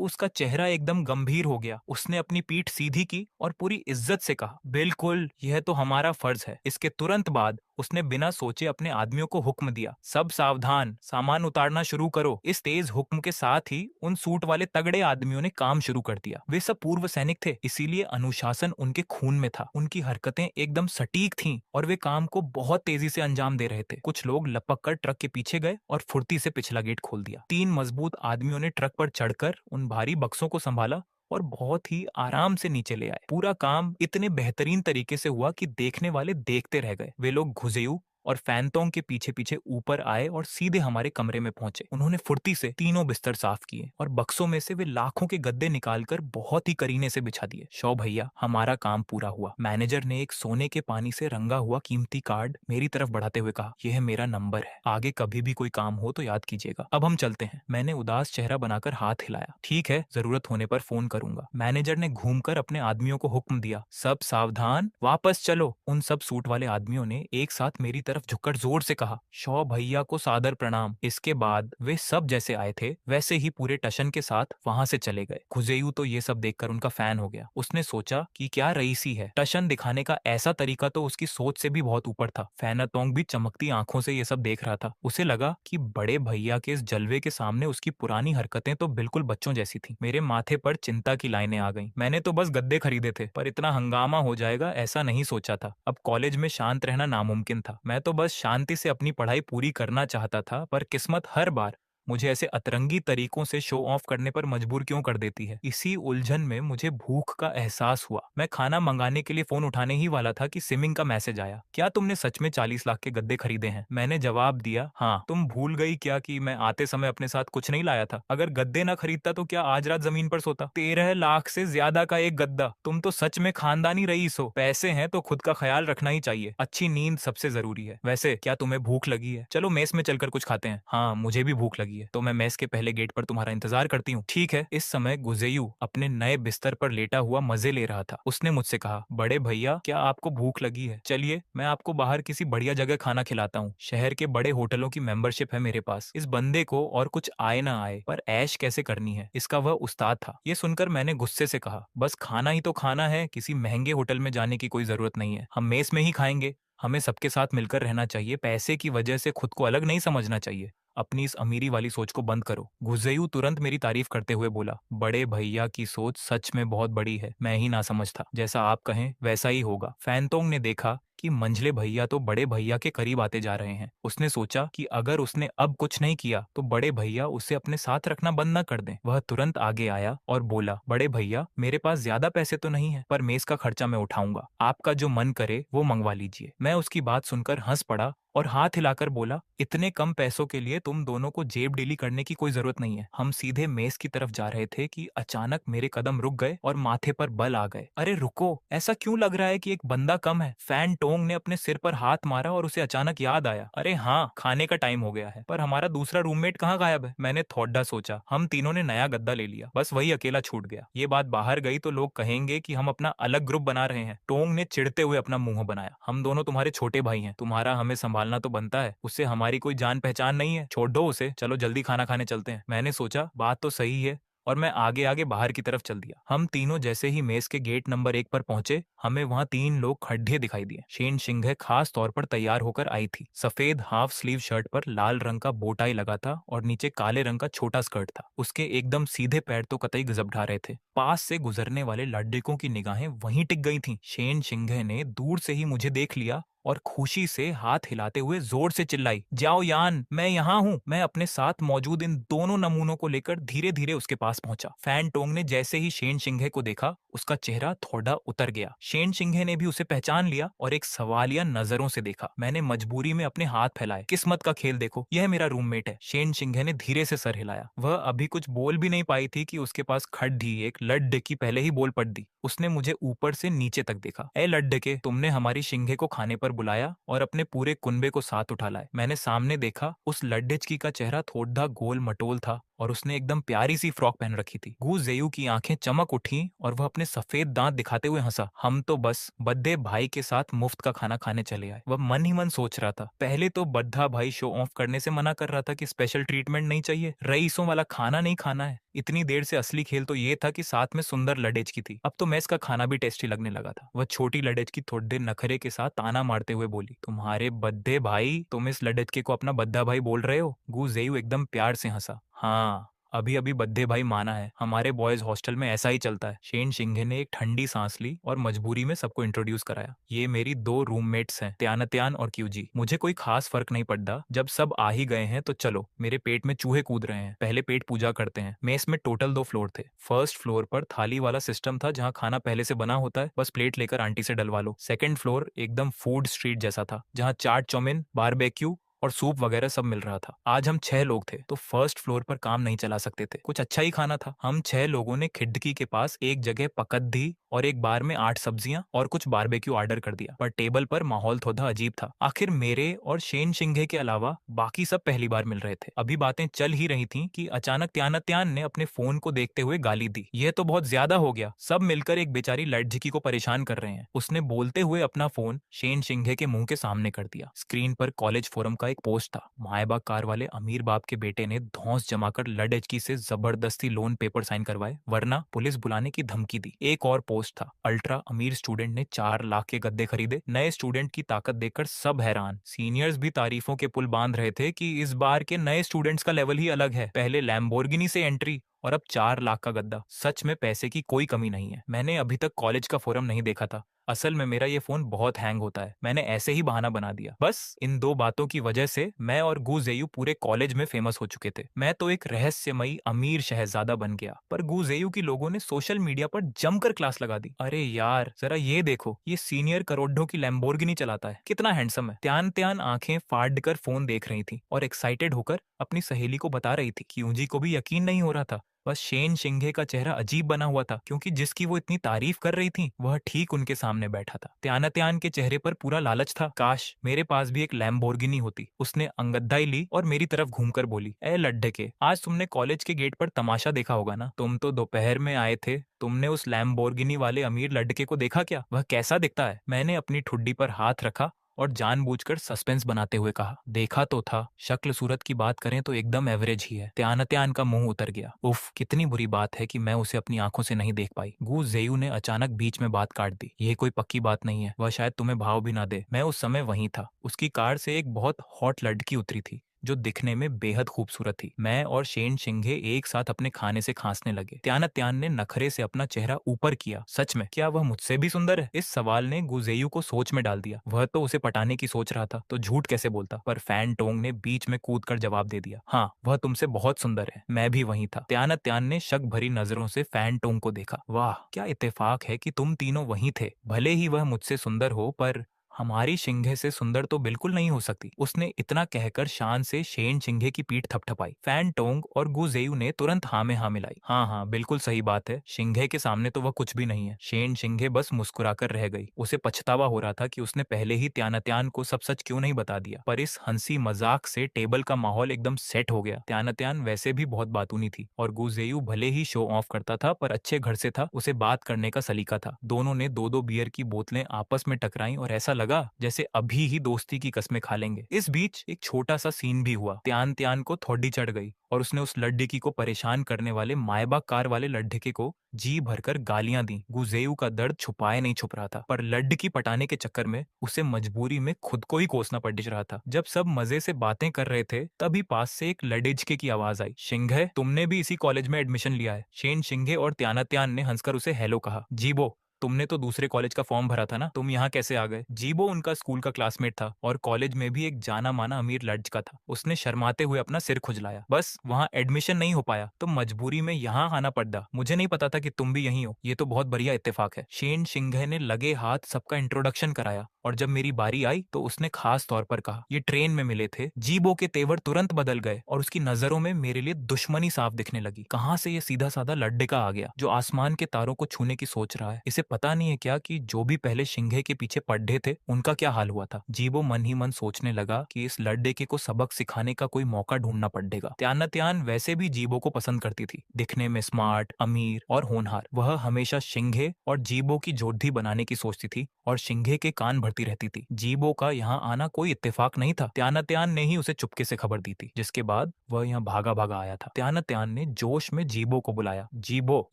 उसका चेहरा एकदम गंभीर हो गया। उसने अपनी पीठ सीधी की और पूरी इज्जत से कहा, बिल्कुल, यह तो हमारा फर्ज है। इसके तुरंत बाद उसने बिना सोचे अपने आदमियों को हुक्म दिया, सब सावधान, सामान उतारना शुरू करो। इस तेज हुक्म के साथ ही उन सूट वाले तगड़े आदमियों ने काम शुरू कर दिया। वे सब पूर्व सैनिक थे, इसीलिए अनुशासन उनके खून में था। उनकी हरकतें एकदम सटीक थीं और वे काम को बहुत तेजी से अंजाम दे रहे थे। कुछ लोग लपक कर ट्रक के पीछे गए और फुर्ती से पिछला गेट खोल दिया। 3 मजबूत आदमियों ने ट्रक पर चढ़कर उन भारी बक्सों को संभाला और बहुत ही आराम से नीचे ले आए। पूरा काम इतने बेहतरीन तरीके से हुआ कि देखने वाले देखते रह गए। वे लोग गुजेयू और फैनतोंग के पीछे पीछे ऊपर आए और सीधे हमारे कमरे में पहुंचे। उन्होंने फुर्ती से तीनों बिस्तर साफ किए और बक्सों में से वे लाखों के गद्दे निकालकर बहुत ही करीने से बिछा दिए। शौ भैया, हमारा काम पूरा हुआ। मैनेजर ने एक सोने के पानी से रंगा हुआ कीमती कार्ड मेरी तरफ बढ़ाते हुए कहा, यह मेरा नंबर है, आगे कभी भी कोई काम हो तो याद कीजिएगा। अब हम चलते हैं। मैंने उदास चेहरा बनाकर हाथ हिलाया। ठीक है, जरूरत होने पर फोन करूंगा। मैनेजर ने घूमकर अपने आदमियों को हुक्म दिया, सब सावधान, वापस चलो। उन सब सूट वाले आदमियों ने एक साथ मेरी तरफ झुककर जोर से कहा, शौ भैया को सादर प्रणाम। इसके बाद वे सब जैसे आए थे वैसे ही पूरे टशन के साथ वहां से चले गए। गुजेयू तो ये सब देखकर उनका फैन हो गया। उसने सोचा कि क्या रईसी है, टशन दिखाने का ऐसा तरीका तो उसकी सोच से भी बहुत ऊपर था। फैनातोंग भी चमकती आंखों से ये सब देख रहा था। उसे लगा कि बड़े भैया के इस जलवे के सामने उसकी पुरानी हरकतें तो बिल्कुल बच्चों जैसी थी। मेरे माथे पर चिंता की लाइनें आ गईं। मैंने तो बस गद्दे खरीदे थे, पर इतना हंगामा हो जाएगा ऐसा नहीं सोचा था। अब कॉलेज में शांत रहना नामुमकिन था। मैं तो बस शांति से अपनी पढ़ाई पूरी करना चाहता था, पर किस्मत हर बार मुझे ऐसे अतरंगी तरीकों से शो ऑफ करने पर मजबूर क्यों कर देती है। इसी उलझन में मुझे भूख का एहसास हुआ। मैं खाना मंगाने के लिए फोन उठाने ही वाला था कि सिमिंग का मैसेज आया, क्या तुमने सच में 40 लाख के गद्दे खरीदे हैं? मैंने जवाब दिया, हाँ। तुम भूल गई क्या कि मैं आते समय अपने साथ कुछ नहीं लाया था? अगर गद्दे ना खरीदता तो क्या आज रात जमीन पर सोता? 13 लाख से ज्यादा का एक गद्दा। तुम तो सच में खानदानी रईस हो। पैसे हैं तो खुद का ख्याल रखना ही चाहिए। अच्छी नींद सबसे जरूरी है। वैसे क्या तुम्हें भूख लगी है? चलो मेस में चलकर कुछ खाते हैं। हाँ, मुझे भी भूख लगी है, तो मैं मेस के पहले गेट पर तुम्हारा इंतजार करती हूँ। ठीक है। इस समय गुजेयू अपने नए बिस्तर पर लेटा हुआ मजे ले रहा था। उसने मुझसे कहा, बड़े भैया, क्या आपको भूख लगी है? चलिए मैं आपको बाहर किसी बढ़िया जगह खाना खिलाता हूँ। शहर के बड़े होटलों की मेंबरशिप है मेरे पास। इस बंदे को और कुछ आए ना आए, पर ऐश कैसे करनी है इसका वह उस्ताद था। ये सुनकर मैंने गुस्से से कहा, बस खाना ही तो खाना है, किसी महंगे होटल में जाने की कोई जरूरत नहीं है। हम मेस में ही खाएंगे। हमें सबके साथ मिलकर रहना चाहिए। पैसे की वजह से खुद को अलग नहीं समझना चाहिए। अपनी इस अमीरी वाली सोच को बंद करो। गुजेयू तुरंत मेरी तारीफ करते हुए बोला, बड़े भैया की सोच सच में बहुत बड़ी है। मैं ही ना समझता। जैसा आप कहें वैसा ही होगा। फैनतोंग ने देखा कि मंझले भैया तो बड़े भैया के करीब आते जा रहे हैं। उसने सोचा कि अगर उसने अब कुछ नहीं किया तो बड़े भैया उसे अपने साथ रखना बंद न कर दें। वह तुरंत आगे आया और बोला, बड़े भैया, मेरे पास ज्यादा पैसे तो नहीं है, पर मेस का खर्चा मैं उठाऊंगा। आपका जो मन करे वो मंगवा लीजिए। मैं उसकी बात सुनकर हंस पड़ा और हाथ हिलाकर बोला, इतने कम पैसों के लिए तुम दोनों को जेब डीली करने की कोई जरूरत नहीं है। हम सीधे मेस की तरफ जा रहे थे कि अचानक मेरे कदम रुक गए और माथे पर बल आ गए। अरे रुको, ऐसा क्यों लग रहा है कि एक बंदा कम है? फैन टोंग ने अपने सिर पर हाथ मारा और उसे अचानक याद आया, अरे हाँ, खाने का टाइम हो गया है। पर हमारा दूसरा रूममेट कहाँ गायब है? मैंने थोड़ा सोचा। हम तीनों ने नया गद्दा ले लिया, बस वही अकेला छूट गया। ये बात बाहर गई तो लोग कहेंगे कि हम अपना अलग ग्रुप बना रहे हैं। टोंग ने चिढ़ते हुए अपना मुंह बनाया। हम दोनों तुम्हारे छोटे भाई हैं, तुम्हारा हमें संभालना तो बनता है। उससे हमारी कोई जान पहचान नहीं है, छोड़ दो उसे। चलो जल्दी खाना खाने चलते हैं। मैंने सोचा बात तो सही है और मैं आगे आगे बाहर की तरफ चल दिया। हम तीनों जैसे ही मेस के गेट नंबर 1 पर पहुंचे, हमें वहां 3 लोग खड्डे दिखाई दिए। शेन शिंगे खास तौर पर तैयार होकर आई थी। सफेद हाफ स्लीव शर्ट पर लाल रंग का बोटाई लगा था और नीचे काले रंग का छोटा स्कर्ट था। उसके एकदम सीधे पैर तो कतई गजब ढा रहे थे। पास से गुजरने वाले लड़कों की निगाहें वहीं टिक गई थीं। शेन शिंगे ने दूर से ही मुझे देख लिया और खुशी से हाथ हिलाते हुए जोर से चिल्लाई, जाओ यान, मैं यहाँ हूँ। मैं अपने साथ मौजूद इन दोनों नमूनों को लेकर धीरे धीरे उसके पास पहुंचा। फैन टोंग ने जैसे ही शेन शिंगे को देखा, उसका चेहरा थोड़ा उतर गया। शेन शिंगे ने भी उसे पहचान लिया और एक सवालिया नजरों से देखा। मैंने मजबूरी में अपने हाथ फैलाए। किस्मत का खेल देखो, यह मेरा रूममेट है। शेन शिंगे ने धीरे से सर हिलाया। वह अभी कुछ बोल भी नहीं पाई थी कि उसके पास खड्डी एक लड्डकी पहले ही बोल पड़ दी। उसने मुझे ऊपर से नीचे तक देखा। ए लड्डके, तुमने हमारी शिंगे को खाने पर बुलाया और अपने पूरे कुनबे को साथ उठा लाए। मैंने सामने देखा, उस लड्डेचकी का चेहरा थोड़ा गोल मटोल था और उसने एकदम प्यारी सी फ्रॉक पहन रखी थी। गू जेयू की आंखें चमक उठी और वह अपने सफेद दांत दिखाते हुए हंसा। हम तो बस बद्दे भाई के साथ मुफ्त का खाना खाने चले आए। वह मन ही मन सोच रहा था। पहले तो बद्दा भाई शो ऑफ करने से मना कर रहा था कि स्पेशल ट्रीटमेंट नहीं चाहिए, रईसों वाला खाना नहीं खाना है। इतनी देर से असली खेल तो ये था कि साथ में सुंदर लडेचकी थी। अब तो मेस का खाना भी टेस्टी लगने लगा था। वह छोटी लडेचकी थोड़ी देर नखरे के साथ ताना मारते हुए बोली, तुम्हारे बद्दे भाई, तुम इस लडेचके को अपना बद्दा भाई बोल रहे हो? गू जेयू एकदम प्यार से हंसा। हाँ, अभी अभी बद्दे भाई माना है, हमारे बॉयज हॉस्टल में ऐसा ही चलता है। शेन शिंगे ने एक ठंडी सांस ली और मजबूरी में सबको इंट्रोड्यूस कराया। ये मेरी 2 रूममेट्स हैं, त्यानत्यान और क्यूजी। मुझे कोई खास फर्क नहीं पड़ता, जब सब आ ही गए हैं तो चलो। मेरे पेट में चूहे कूद रहे हैं, पहले पेट पूजा करते हैं। मेस में टोटल 2 फ्लोर थे। फर्स्ट फ्लोर पर थाली वाला सिस्टम था, जहाँ खाना पहले से बना होता है, बस प्लेट लेकर आंटी से डलवा लो। सेकंड फ्लोर एकदम फूड स्ट्रीट जैसा था, जहाँ चाट, चाउमीन, बारबेक्यू और सूप वगैरह सब मिल रहा था। आज हम 6 लोग थे तो फर्स्ट फ्लोर पर काम नहीं चला सकते थे। कुछ अच्छा ही खाना था। हम 6 लोगों ने खिड़की के पास एक जगह पकद्दी और एक बार में 8 सब्जियां और कुछ बारबेक्यू ऑर्डर कर दिया। पर टेबल पर माहौल थोड़ा अजीब था। आखिर मेरे और शेन शिंगे के अलावा बाकी सब पहली बार मिल रहे थे। अभी बातें चल ही रही थी कि अचानक त्यानत्यान ने अपने फोन को देखते हुए गाली दी। यह तो बहुत ज्यादा हो गया, सब मिलकर एक बेचारी लड़झिकी को परेशान कर रहे हैं। उसने बोलते हुए अपना फोन शेन शिंगे के मुंह के सामने कर दिया। स्क्रीन पर कॉलेज फोरम का एक पोस्ट था। मायबा कार वाले अमीर बाप के बेटे ने धौंस जमाकर लड़झकी से जबरदस्ती लोन पेपर साइन करवाए, वरना पुलिस बुलाने की धमकी दी। एक और पोस्ट था। अल्ट्रा अमीर स्टूडेंट ने 4 लाख के गद्दे खरीदे। नए स्टूडेंट की ताकत देखकर सब हैरान। सीनियर्स भी तारीफों के पुल बांध रहे थे कि इस बार के नए स्टूडेंट्स का लेवल ही अलग है। पहले लैम्बोर्गिनी से एंट्री और अब 4 लाख का गद्दा। सच में पैसे की कोई कमी नहीं है। मैंने अभी तक कॉलेज का फोरम नहीं देखा था। असल में मेरा ये फोन बहुत हैंग होता है। मैंने ऐसे ही बहाना बना दिया। बस इन 2 बातों की वजह से मैं और गू जेयू पूरे कॉलेज में फेमस हो चुके थे। मैं तो एक रहस्यमयी अमीर शहजादा बन गया, पर गू जेयू की लोगों ने सोशल मीडिया पर जमकर क्लास लगा दी। अरे यार, जरा ये देखो, ये सीनियर करोड़ों की लैम्बोर्गिनी चलाता है, कितना हैंडसम है। त्यान त्यान आंखें फाड़ कर फोन देख रही थी और एक्साइटेड होकर अपनी सहेली को बता रही थी। क्यूंजी को भी यकीन नहीं हो रहा था। बस शेन शिंगे का चेहरा अजीब बना हुआ था, क्योंकि जिसकी वो इतनी तारीफ कर रही थी वह ठीक उनके सामने बैठा था। त्यान के चेहरे पर पूरा लालच था। काश मेरे पास भी एक लैम्बोर्गिनी होती। उसने अंगदाई ली और मेरी तरफ घूमकर बोली, ए लड्ढे के, आज तुमने कॉलेज के गेट पर तमाशा देखा होगा ना? तुम तो दोपहर में आए थे, तुमने उस लैम्बोर्गिनी वाले अमीर लड़के को देखा क्या? वह कैसा दिखता है? मैंने अपनी ठुड्डी पर हाथ रखा और जानबूझकर सस्पेंस बनाते हुए कहा, देखा तो था, शक्ल सूरत की बात करें तो एकदम एवरेज ही है। त्यान का मुंह उतर गया। उफ, कितनी बुरी बात है कि मैं उसे अपनी आंखों से नहीं देख पाई। गू जेयू ने अचानक बीच में बात काट दी। ये कोई पक्की बात नहीं है, वह शायद तुम्हें भाव भी ना दे। मैं उस समय वहीं था। उसकी कार से एक बहुत हॉट लड़की उतरी थी। जो दिखने में बेहद खूबसूरत थी। मैं और शेन शिंगे एक साथ अपने खाने से खांसने लगे। त्यान ने नखरे से अपना चेहरा ऊपर किया। सच में क्या वह मुझसे भी सुंदर है? इस सवाल ने गुजेयू को सोच में डाल दिया। वह तो उसे पटाने की सोच रहा था, तो झूठ कैसे बोलता? पर फैन टोंग ने बीच में कूद कर जवाब दे दिया, हाँ वह तुमसे बहुत सुंदर है, मैं भी वहीं था। त्यान ने शक भरी नजरों से फैन टोंग को देखा। वाह क्या इत्तेफाक है कि तुम तीनों वहीं थे। भले ही वह मुझसे सुंदर हो, पर हमारी शिंगे से सुंदर तो बिल्कुल नहीं हो सकती। उसने इतना कहकर शान से शेन शिंगे की पीठ थपथपाई। फैन टोंग और गुजेयू ने तुरंत हाँ में हाँ मिलाई। हाँ हाँ बिल्कुल सही बात है, शिंगे के सामने तो वह कुछ भी नहीं है। शेन शिंगे बस मुस्कुराकर रह गई। उसे पछतावा हो रहा था कि उसने पहले ही त्यान को सब सच क्यों नहीं बता दिया। पर इस हंसी मजाक से टेबल का माहौल एकदम सेट हो गया। त्यान वैसे भी बहुत बातूनी थी और गुजेयू भले ही शो ऑफ करता था, पर अच्छे घर से था, उसे बात करने का सलीका था। दोनों ने दो दो बियर की बोतलें आपस में टकराई और ऐसा लगा जैसे अभी ही दोस्ती की कस्में खा लेंगे। इस बीच एक छोटा सा सीन भी हुआ। त्यान को थोड़ी चढ़ गई और उसने उस लड्डकी को परेशान करने वाले मायबा कार वाले लड्ढके को जी भरकर गालियां दी। गुजेयू का दर्द छुपाए नहीं छुप रहा था, पर लड्डकी पटाने के चक्कर में उसे मजबूरी में खुद को ही कोसना पड़ रहा था। जब सब मजे से बातें कर रहे थे, तभी पास से एक लडेजके की आवाज आई। शिंगे, तुमने भी इसी कॉलेज में एडमिशन लिया है? शेन शिंगे और त्यान ने हंसकर उसे हेलो कहा। जीबो, तुमने तो दूसरे कॉलेज का फॉर्म भरा था ना, तुम यहाँ कैसे आ गए? जीबो उनका स्कूल का क्लासमेट था और कॉलेज में भी एक जाना माना अमीर लड़का था। उसने शर्माते हुए अपना सिर खुजलाया। बस वहाँ एडमिशन नहीं हो पाया तो मजबूरी में यहाँ आना पड़ा। मुझे नहीं पता था कि तुम भी यहीं हो। ये तो बहुत बढ़िया इत्तेफाक है। शेन शिंगे ने लगे हाथ सबका इंट्रोडक्शन कराया और जब मेरी बारी आई तो उसने खास तौर पर कहा, ये ट्रेन में मिले थे। जीबो के तेवर तुरंत बदल गए और उसकी नजरों में मेरे लिए दुश्मनी साफ दिखने लगी। कहाँ से ये सीधा साधा लड्डे आ गया जो आसमान के तारों को छूने की सोच रहा है? इसे पता नहीं है क्या कि जो भी पहले शिंगे के पीछे पड्ढे थे उनका क्या हाल हुआ था? जीबो मन ही मन सोचने लगा कि इस लड्डे को सबक सिखाने का कोई मौका ढूंढना पड़ेगा। त्यान वैसे भी जीबो को पसंद करती थी, दिखने में स्मार्ट, अमीर और होनहार। वह हमेशा शिंगे और जीबो की जोड़ी बनाने की सोचती थी और शिंगे के कान भरती रहती थी। जीबो का यहाँ आना कोई इत्तेफाक नहीं था, त्यान ने ही उसे चुपके से खबर दी थी, जिसके बाद वह यहाँ भागा भागा आया था। त्यान ने जोश में जीबो को बुलाया। जीबो,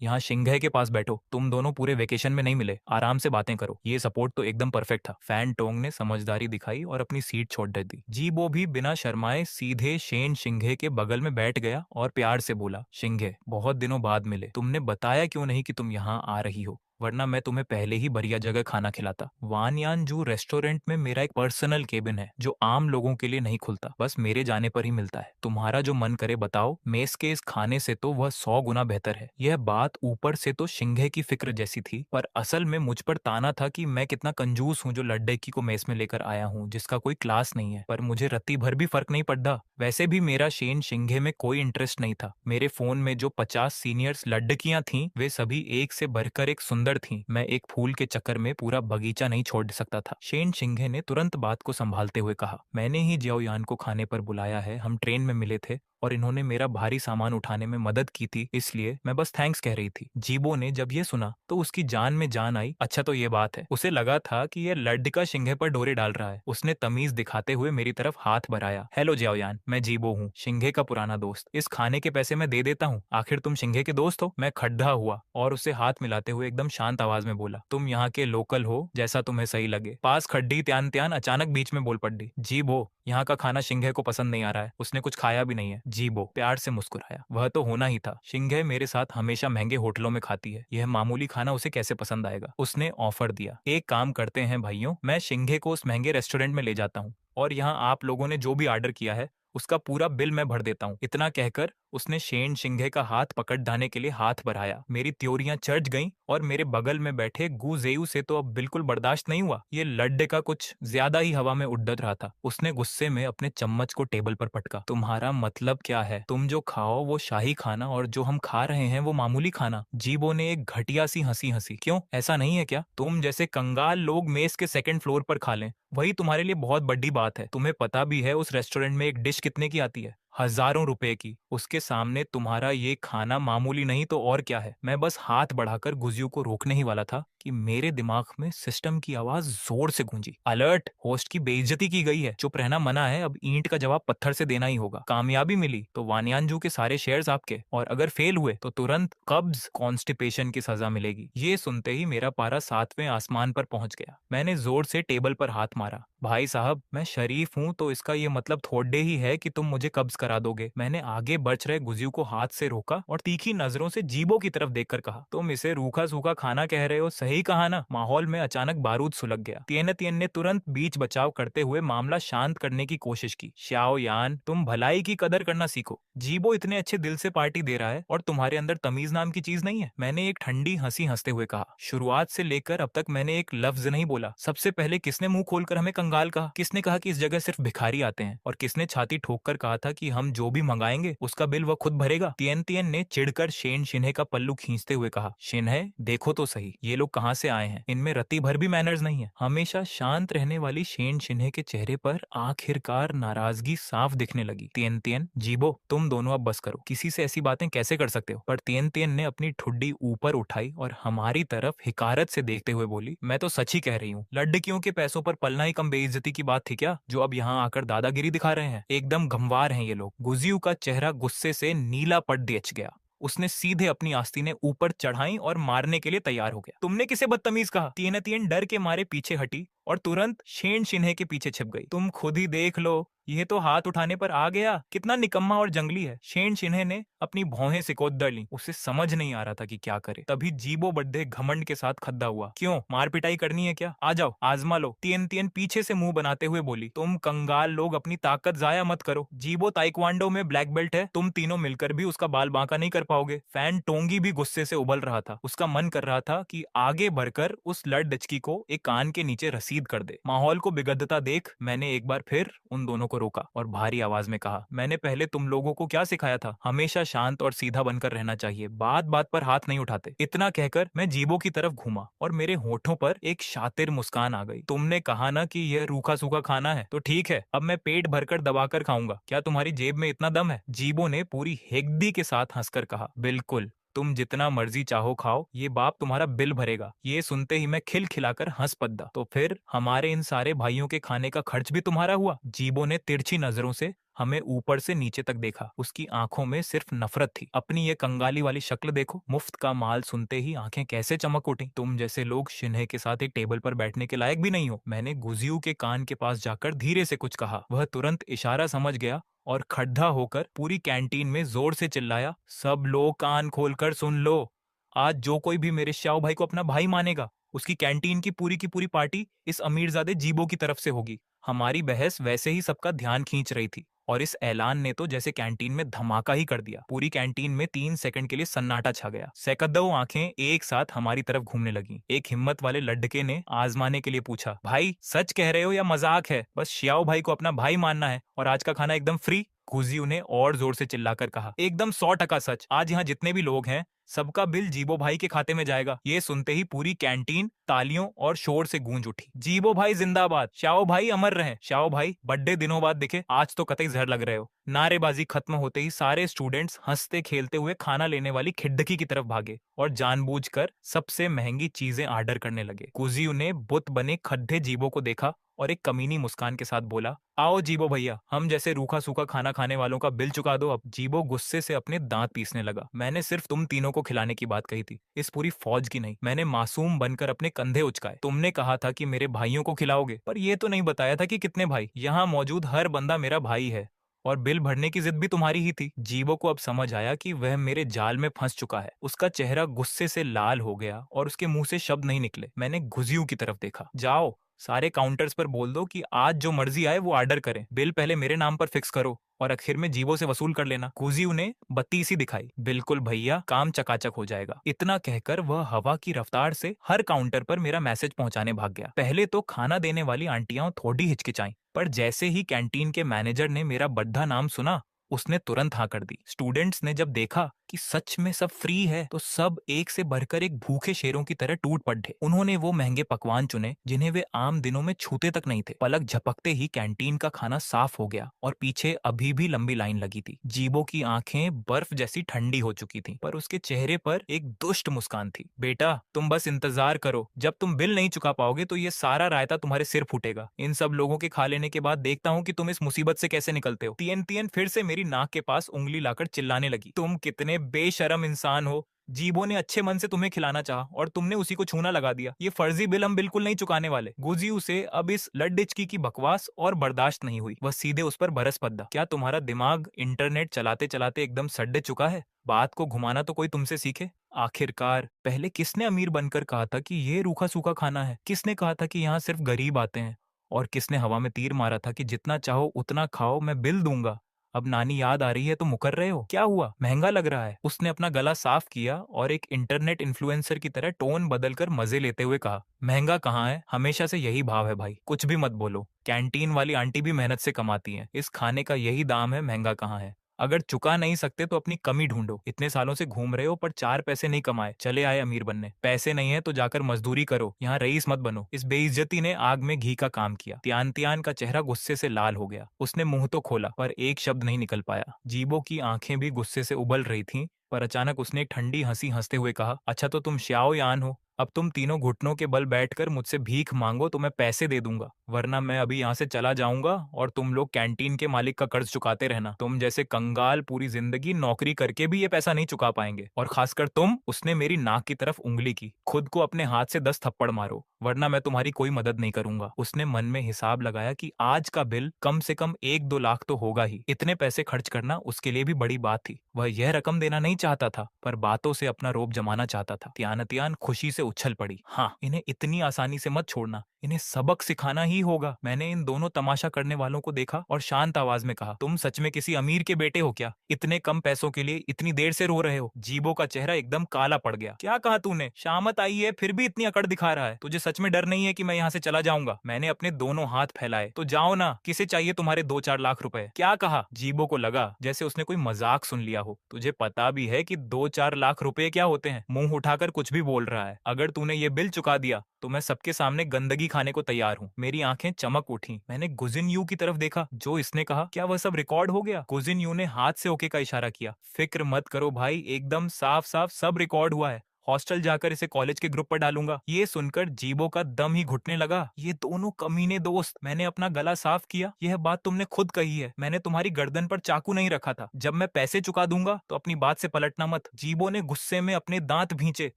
यहाँ शिंगे के पास बैठो, तुम दोनों पूरे वेकेशन में नहीं मिले, आराम से बातें करो। ये सपोर्ट तो एकदम परफेक्ट था। फैन टोंग ने समझदारी दिखाई और अपनी सीट छोड़ दी। जीबो भी बिना शर्माए सीधे शेन शिंगे के बगल में बैठ गया और प्यार से बोला, शिंगे बहुत दिनों बाद मिले, तुमने बताया क्यों नहीं कि तुम यहाँ आ रही हो? वरना मैं तुम्हें पहले ही बढ़िया जगह खाना खिलाता। वानयानजू रेस्टोरेंट में मेरा एक पर्सनल केबिन है जो आम लोगों के लिए नहीं खुलता, बस मेरे जाने पर ही मिलता है। तुम्हारा जो मन करे बताओ, मेस के इस खाने से तो वह 100 गुना बेहतर है। यह बात ऊपर से तो शिंगे की फिक्र जैसी थी, पर असल में मुझ पर ताना था कि मैं कितना कंजूस हूँ जो लड्डकी को मेस में लेकर आया हूँ जिसका कोई क्लास नहीं है। पर मुझे रत्ती भर भी फर्क नहीं पड़ा। वैसे भी मेरा शेन शिंगे में कोई इंटरेस्ट नहीं था। मेरे फोन में जो 50 सीनियर्स लड्डकियां थीं, वे सभी एक से बढ़कर एक सुंदर थीं। मैं एक फूल के चक्कर में पूरा बगीचा नहीं छोड़ सकता था। शेन शिंगे ने तुरंत बात को संभालते हुए कहा, मैंने ही जियाओ यान को खाने पर बुलाया है। हम ट्रेन में मिले थे और इन्होंने मेरा भारी सामान उठाने में मदद की थी, इसलिए मैं बस थैंक्स कह रही थी। जीबो ने जब ये सुना तो उसकी जान में जान आई। अच्छा तो ये बात है, उसे लगा था कि यह लड्डका शिंगे पर डोरे डाल रहा है। उसने तमीज दिखाते हुए मेरी तरफ हाथ बढ़ाया। हेलो जियाओयान, मैं जीबो हूँ, शिंगे का पुराना दोस्त। इस खाने के पैसे मैं दे देता हूँ, आखिर तुम शिंगे के दोस्त हो। मैं खड्डा हुआ और उसे हाथ मिलाते हुए एकदम शांत आवाज में बोला, तुम यहाँ के लोकल हो, जैसा तुम्हें सही लगे। पास खड्डी त्यान अचानक बीच में बोल पड़ी, जीबो यहाँ का खाना शिंगे को पसंद नहीं आ रहा है, उसने कुछ खाया भी नहीं है। जीबो प्यार से मुस्कुराया। वह तो होना ही था, शिंगे मेरे साथ हमेशा महंगे होटलों में खाती है, यह मामूली खाना उसे कैसे पसंद आएगा। उसने ऑफर दिया, एक काम करते हैं भाइयों, मैं शिंगे को उस महंगे रेस्टोरेंट में ले जाता हूँ और यहाँ आप लोगों ने जो भी ऑर्डर किया है उसका पूरा बिल मैं भर देता हूँ। इतना कहकर उसने शेन शिंगे का हाथ पकड़ डाने के लिए हाथ बढ़ाया। मेरी त्योरियां चढ़ गईं और मेरे बगल में बैठे गुजेयू से तो अब बिल्कुल बर्दाश्त नहीं हुआ। ये लड्डे का कुछ ज्यादा ही हवा में उड़त रहा था। उसने गुस्से में अपने चम्मच को टेबल पर पटका। तुम्हारा मतलब क्या है? तुम जो खाओ वो शाही खाना और जो हम खा रहे हैं वो मामूली खाना। जीबो ने एक घटिया सी हंसी हंसी। क्यों, ऐसा नहीं है क्या? तुम जैसे कंगाल लोग मेज के सेकंड फ्लोर पर खा लें, वही तुम्हारे लिए बहुत बड़ी बात है। तुम्हें पता भी है उस रेस्टोरेंट में एक डिश कितने की आती है? हजारों रुपए की। उसके सामने तुम्हारा ये खाना मामूली नहीं तो और क्या है। मैं बस हाथ बढ़ाकर गुजियो को रोकने ही वाला था कि मेरे दिमाग में सिस्टम की आवाज जोर से गूंजी। अलर्ट, होस्ट की बेइज्जती की गई है, चुप रहना मना है, अब ईंट का जवाब पत्थर से देना ही होगा। कामयाबी मिली तो वानयानजू के सारे शेयर्स आपके, और अगर फेल हुए तो तुरंत कब्ज कॉन्स्टिपेशन की सजा मिलेगी। ये सुनते ही मेरा पारा 7वें आसमान पर पहुंच गया। मैंने जोर से टेबल पर हाथ मारा। भाई साहब, मैं शरीफ हूँ तो इसका ये मतलब थोड़े ही है कि तुम मुझे कब्ज करा दोगे। मैंने आगे बढ़ रहे गुजियू को हाथ से रोका और तीखी नजरों से जीबो की तरफ देखकर कहा, तुम इसे रूखा सूखा खाना कह रहे हो, सही कहा ना? माहौल में अचानक बारूद सुलग गया। तियन तियन ने तुरंत बीच बचाव करते हुए मामला शांत करने की कोशिश की। श्याओ यान, तुम भलाई की कदर करना सीखो। जीबो इतने अच्छे दिल से पार्टी दे रहा है और तुम्हारे अंदर तमीज नाम की चीज नहीं है। मैंने एक ठंडी हंसी हंसते हुए कहा, शुरुआत से लेकर अब तक मैंने एक लफ्ज नहीं बोला। सबसे पहले किसने मुंह खोलकर हमें कंगाल कहा? किसने कहा कि इस जगह सिर्फ भिखारी आते हैं? और किसने छाती ठोक कर कहा था कि हम जो भी मंगाएंगे उसका बिल वह खुद भरेगा? तियन तियन ने चिढ़कर शेन शिन्हे का पल्लू खींचते हुए कहा, शिन्हे देखो तो सही, ये लोग कहाँ से आए हैं? इनमें रत्ती भर भी मैनर्स नहीं है। हमेशा शांत रहने वाली शेन शिन्हे के चेहरे पर आखिरकार नाराजगी साफ दिखने लगी। तियन तियन, जीबो, तुम दोनों अब बस करो। किसी से ऐसी बातें कैसे कर सकते हो? पर तियन तियन ने अपनी ठुड्डी ऊपर उठाई और हमारी तरफ हिकारत से देखते हुए बोली, मैं तो सच ही कह रही हूँ। लड़कियों के पैसों पर पलना ही कम बेइज्जती की बात थी क्या, जो अब यहाँ आकर दादागिरी दिखा रहे हैं? एकदम गंवार हैं ये लोग। गुजियू का चेहरा गुस्से से नीला पड़ दिच गया। उसने सीधे अपनी आस्तीनें ऊपर चढ़ाई और मारने के लिए तैयार हो गया। तुमने किसे बदतमीज कहा? तियन तियन डर के मारे पीछे हटी और तुरंत शेन शिन्हे के पीछे छिप गई। तुम खुद ही देख लो, ये तो हाथ उठाने पर आ गया। कितना निकम्मा और जंगली है। शेन शिन्हे ने अपनी भौहें सिकोड़ ली। उसे समझ नहीं आ रहा था कि क्या करे। तभी जीबो बड्ढे घमंड के साथ खद्दा हुआ, क्यों मार पिटाई करनी है क्या? आ जाओ, आजमा लो। तियन तियन पीछे से मुंह बनाते हुए बोली, तुम कंगाल लोग अपनी ताकत जाया मत करो। जीबो ताइक्वांडो में ब्लैक बेल्ट है, तुम तीनों मिलकर भी उसका बाल बांका नहीं कर पाओगे। फैन टोंगी भी गुस्से से उबल रहा था। उसका मन कर रहा था कि आगे बढ़कर उस लड़ डचकी को एक कान के नीचे रसीद कर दे। माहौल को बिगड़ता देख मैंने एक बार फिर उन दोनों को रोका और भारी आवाज में कहा, मैंने पहले तुम लोगों को क्या सिखाया था? हमेशा शांत और सीधा बनकर रहना चाहिए, बात बात पर हाथ नहीं उठाते। इतना कहकर मैं जीबो की तरफ घूमा और मेरे होठों पर एक शातिर मुस्कान आ गई। तुमने कहा ना कि यह रूखा सूखा खाना है, तो ठीक है, अब मैं पेट भरकर दबाकर खाऊंगा। क्या तुम्हारी जेब में इतना दम है? जीबो ने पूरी हेगदी के साथ हंसकर कहा, बिल्कुल, तुम जितना मर्जी चाहो खाओ, ये बाप तुम्हारा बिल भरेगा। ये सुनते ही मैं खिलखिलाकर हंस पद्दा। तो फिर हमारे इन सारे भाइयों के खाने का खर्च भी तुम्हारा हुआ? जीबो ने तिरछी नजरों से हमें ऊपर से नीचे तक देखा। उसकी आंखों में सिर्फ नफरत थी। अपनी ये कंगाली वाली शक्ल देखो। मुफ्त का माल सुनते ही आंखें कैसे चमक उठी। तुम जैसे लोग शिन्हे के साथ एक टेबल पर बैठने के लायक भी नहीं हो। मैंने गुजियू के कान के पास जाकर धीरे से कुछ कहा। वह तुरंत इशारा समझ गया और खड्डा होकर पूरी कैंटीन में जोर से चिल्लाया, सब लोग कान खोलकर सुन लो। आज जो कोई भी मेरे श्याओ भाई को अपना भाई मानेगा, उसकी कैंटीन की पूरी पार्टी इस अमीरजादे जीबो की तरफ से होगी। हमारी बहस वैसे ही सबका ध्यान खींच रही थी और इस ऐलान ने तो जैसे कैंटीन में धमाका ही कर दिया। पूरी कैंटीन में 3 सेकंड के लिए सन्नाटा छा गया। सैकड़ों आंखें एक साथ हमारी तरफ घूमने लगी। एक हिम्मत वाले लड़के ने आजमाने के लिए पूछा, भाई सच कह रहे हो या मजाक है? बस श्याओ भाई को अपना भाई मानना है और आज का खाना एकदम फ्री? गुजियू ने और जोर से चिल्लाकर कहा, एकदम 100% सच। आज यहाँ जितने भी लोग हैं सबका बिल जीबो भाई के खाते में जाएगा। ये सुनते ही पूरी कैंटीन तालियों और शोर से गूंज उठी। जीबो भाई जिंदाबाद, श्याओ भाई अमर रहें। श्याओ भाई बड्डे दिनों बाद दिखे, आज तो कतई जहर लग रहे हो। नारेबाजी खत्म होते ही सारे स्टूडेंट्स हंसते खेलते हुए खाना लेने वाली खिड़की की तरफ भागे और जानबूझकर सबसे महंगी चीजें ऑर्डर करने लगे। गुजियू ने बुत बने खड्डे जीबो को देखा और एक कमीनी मुस्कान के साथ बोला, आओ जीबो भैया, हम जैसे रूखा सूखा खाना खाने वालों का बिल चुका दो अब। जीबो गुस्से से अपने दांत पीसने लगा। मैंने सिर्फ तुम तीनों को खिलाने की बात कही थी, इस पूरी फौज की नहीं। मैंने मासूम बनकर अपने कंधे उचकाए। तुमने कहा था कि मेरे भाइयों को खिलाओगे, पर यह तो नहीं बताया था कि कितने भाई। यहाँ मौजूद हर बंदा मेरा भाई है और बिल भरने की जिद भी तुम्हारी ही थी। जीबो को अब समझ आया कि वह मेरे जाल में फंस चुका है। उसका चेहरा गुस्से से लाल हो गया और उसके मुंह से शब्द नहीं निकले। मैंने गुजियू की तरफ देखा, जाओ सारे काउंटर्स पर बोल दो कि आज जो मर्जी आए वो ऑर्डर करें, बिल पहले मेरे नाम पर फिक्स करो और आखिर में जीवो से वसूल कर लेना। गुजियू ने बत्ती सी दिखाई, बिल्कुल भैया, काम चकाचक हो जाएगा। इतना कहकर वह हवा की रफ्तार से हर काउंटर पर मेरा मैसेज पहुंचाने भाग गया। पहले तो खाना देने वाली आंटियां थोड़ी हिचकिचाई, पर जैसे ही कैंटीन के मैनेजर ने मेरा बड्ढा नाम सुना उसने तुरंत हाँ कर दी। स्टूडेंट्स ने जब देखा कि सच में सब फ्री है तो सब एक से बढ़कर एक भूखे शेरों की तरह टूट पड़े। उन्होंने वो महंगे पकवान चुने जिन्हें वे आम दिनों में छूते तक नहीं थे। पलक झपकते ही कैंटीन का खाना साफ हो गया और पीछे अभी भी लंबी लाइन लगी थी। जीबो की आंखें बर्फ जैसी ठंडी हो चुकी थीं, पर उसके चेहरे पर एक दुष्ट मुस्कान थी। बेटा तुम बस इंतजार करो, जब तुम बिल नहीं चुका पाओगे तो ये सारा रायता तुम्हारे सिर फूटेगा। इन सब लोगों के खा लेने के बाद देखता हूँ कि तुम इस मुसीबत से कैसे निकलते हो। तियन तियन फिर से मेरी नाक के पास उंगली लाकर चिल्लाने लगी, तुम कितने बेशरम इंसान हो जीबो ने अच्छे मन से तुम्हें खिलाना चाहा और तुमने उसी को छूना लगा दिया। ये फर्जी बिल हम बिल्कुल नहीं चुकाने वाले। गुजी उसे अब इस लड्डिचकी की बकवास और बर्दाश्त नहीं हुई। वह सीधे उस पर बरस पड़ा। क्या तुम्हारा दिमाग इंटरनेट चलाते चलाते एकदम सड्डे चुका है? बात को घुमाना तो कोई तुमसे सीखे। आखिरकार पहले किसने अमीर बनकर कहा था कि ये रूखा सूखा खाना है? किसने कहा था कि यहाँ सिर्फ गरीब आते हैं? और किसने हवा में तीर मारा था कि जितना चाहो उतना खाओ, मैं बिल दूंगा? अब नानी याद आ रही है तो मुकर रहे हो? क्या हुआ, महंगा लग रहा है? उसने अपना गला साफ किया और एक इंटरनेट इन्फ्लुएंसर की तरह टोन बदलकर मजे लेते हुए कहा, महंगा कहाँ है, हमेशा से यही भाव है भाई, कुछ भी मत बोलो। कैंटीन वाली आंटी भी मेहनत से कमाती हैं, इस खाने का यही दाम है, महंगा कहाँ है? अगर चुका नहीं सकते तो अपनी कमी ढूंढो। इतने सालों से घूम रहे हो पर 4 पैसे नहीं कमाए, चले आए अमीर बनने। पैसे नहीं है तो जाकर मजदूरी करो, यहाँ रईस मत बनो। इस बेइज्जती ने आग में घी का काम किया। त्यान त्यान का चेहरा गुस्से से लाल हो गया। उसने मुंह तो खोला पर एक शब्द नहीं निकल पाया। जीबो की आंखें भी गुस्से से उबल रही थीं, पर अचानक उसने एक ठंडी हंसी हंसते हुए कहा, अच्छा तो तुम श्याओ यान हो। अब तुम तीनों घुटनों के बल बैठकर मुझसे भीख मांगो तो मैं पैसे दे दूंगा, वरना मैं अभी यहाँ से चला जाऊंगा और तुम लोग कैंटीन के मालिक का कर्ज चुकाते रहना। तुम जैसे कंगाल पूरी जिंदगी नौकरी करके भी ये पैसा नहीं चुका पाएंगे, और खासकर तुम। उसने मेरी नाक की तरफ उंगली की। खुद को अपने हाथ से 10 थप्पड़ मारो, वरना मैं तुम्हारी कोई मदद नहीं करूंगा। उसने मन में हिसाब लगाया कि आज का बिल कम से कम 1-2 लाख तो होगा ही। इतने पैसे खर्च करना उसके लिए भी बड़ी बात थी। वह यह रकम देना नहीं चाहता था, पर बातों से अपना रोब जमाना चाहता था। त्यान त्यान खुशी से उछल पड़ी। हाँ, इन्हें इतनी आसानी से मत छोड़ना, इन्हें सबक सिखाना ही होगा। मैंने इन दोनों तमाशा करने वालों को देखा और शांत आवाज में कहा, तुम सच में किसी अमीर के बेटे हो क्या? इतने कम पैसों के लिए इतनी देर से रो रहे हो? जीबो का चेहरा एकदम काला पड़ गया। क्या कहा तूने? शामत आई है फिर भी इतनी अकड़ दिखा रहा है? तुझे सच में डर नहीं है कि मैं यहाँ से चला जाऊंगा? मैंने अपने दोनों हाथ फैलाए। तो जाओ ना, किसे चाहिए तुम्हारे 2-4 लाख रुपए? क्या कहा? जीबो को लगा जैसे उसने कोई मजाक सुन लिया हो। तुझे पता भी है कि 2-4 लाख रुपए क्या होते हैं? मुंह उठाकर कुछ भी बोल रहा है। अगर तूने ये बिल चुका दिया तो मैं सबके सामने गंदगी खाने को तैयार हूँ। मेरी आंखें चमक उठी। मैंने गुजिन यू की तरफ देखा जो इसने कहा, क्या वह सब रिकॉर्ड हो गया? गुजिन यू ने हाथ से ओके का इशारा किया। फिक्र मत करो भाई, एकदम साफ साफ सब रिकॉर्ड हुआ है। हॉस्टल जाकर इसे कॉलेज के ग्रुप पर डालूंगा। ये सुनकर जीबो का दम ही घुटने लगा। ये दोनों कमीने दोस्त। मैंने अपना गला साफ किया। यह बात तुमने खुद कही है। मैंने तुम्हारी गर्दन पर चाकू नहीं रखा था। जब मैं पैसे चुका दूंगा तो अपनी बात से पलटना मत। जीबो ने गुस्से में अपने दांत भींचे।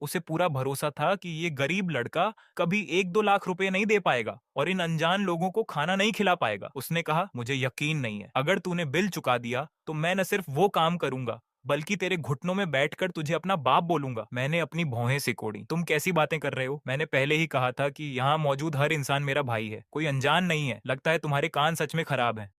उसे पूरा भरोसा था कि ये गरीब लड़का कभी 1-2 लाख रुपए नहीं दे पाएगा और इन अनजान लोगों को खाना नहीं खिला पाएगा। उसने कहा, मुझे यकीन नहीं है। अगर तूने बिल चुका दिया तो मैं न सिर्फ वो काम करूंगा बल्कि तेरे घुटनों में बैठकर तुझे अपना बाप बोलूंगा। मैंने अपनी भौहें सिकोड़ी। तुम कैसी बातें कर रहे हो? मैंने पहले ही कहा था कि यहाँ मौजूद हर इंसान मेरा भाई है, कोई अनजान नहीं है। लगता है तुम्हारे कान सच में खराब हैं।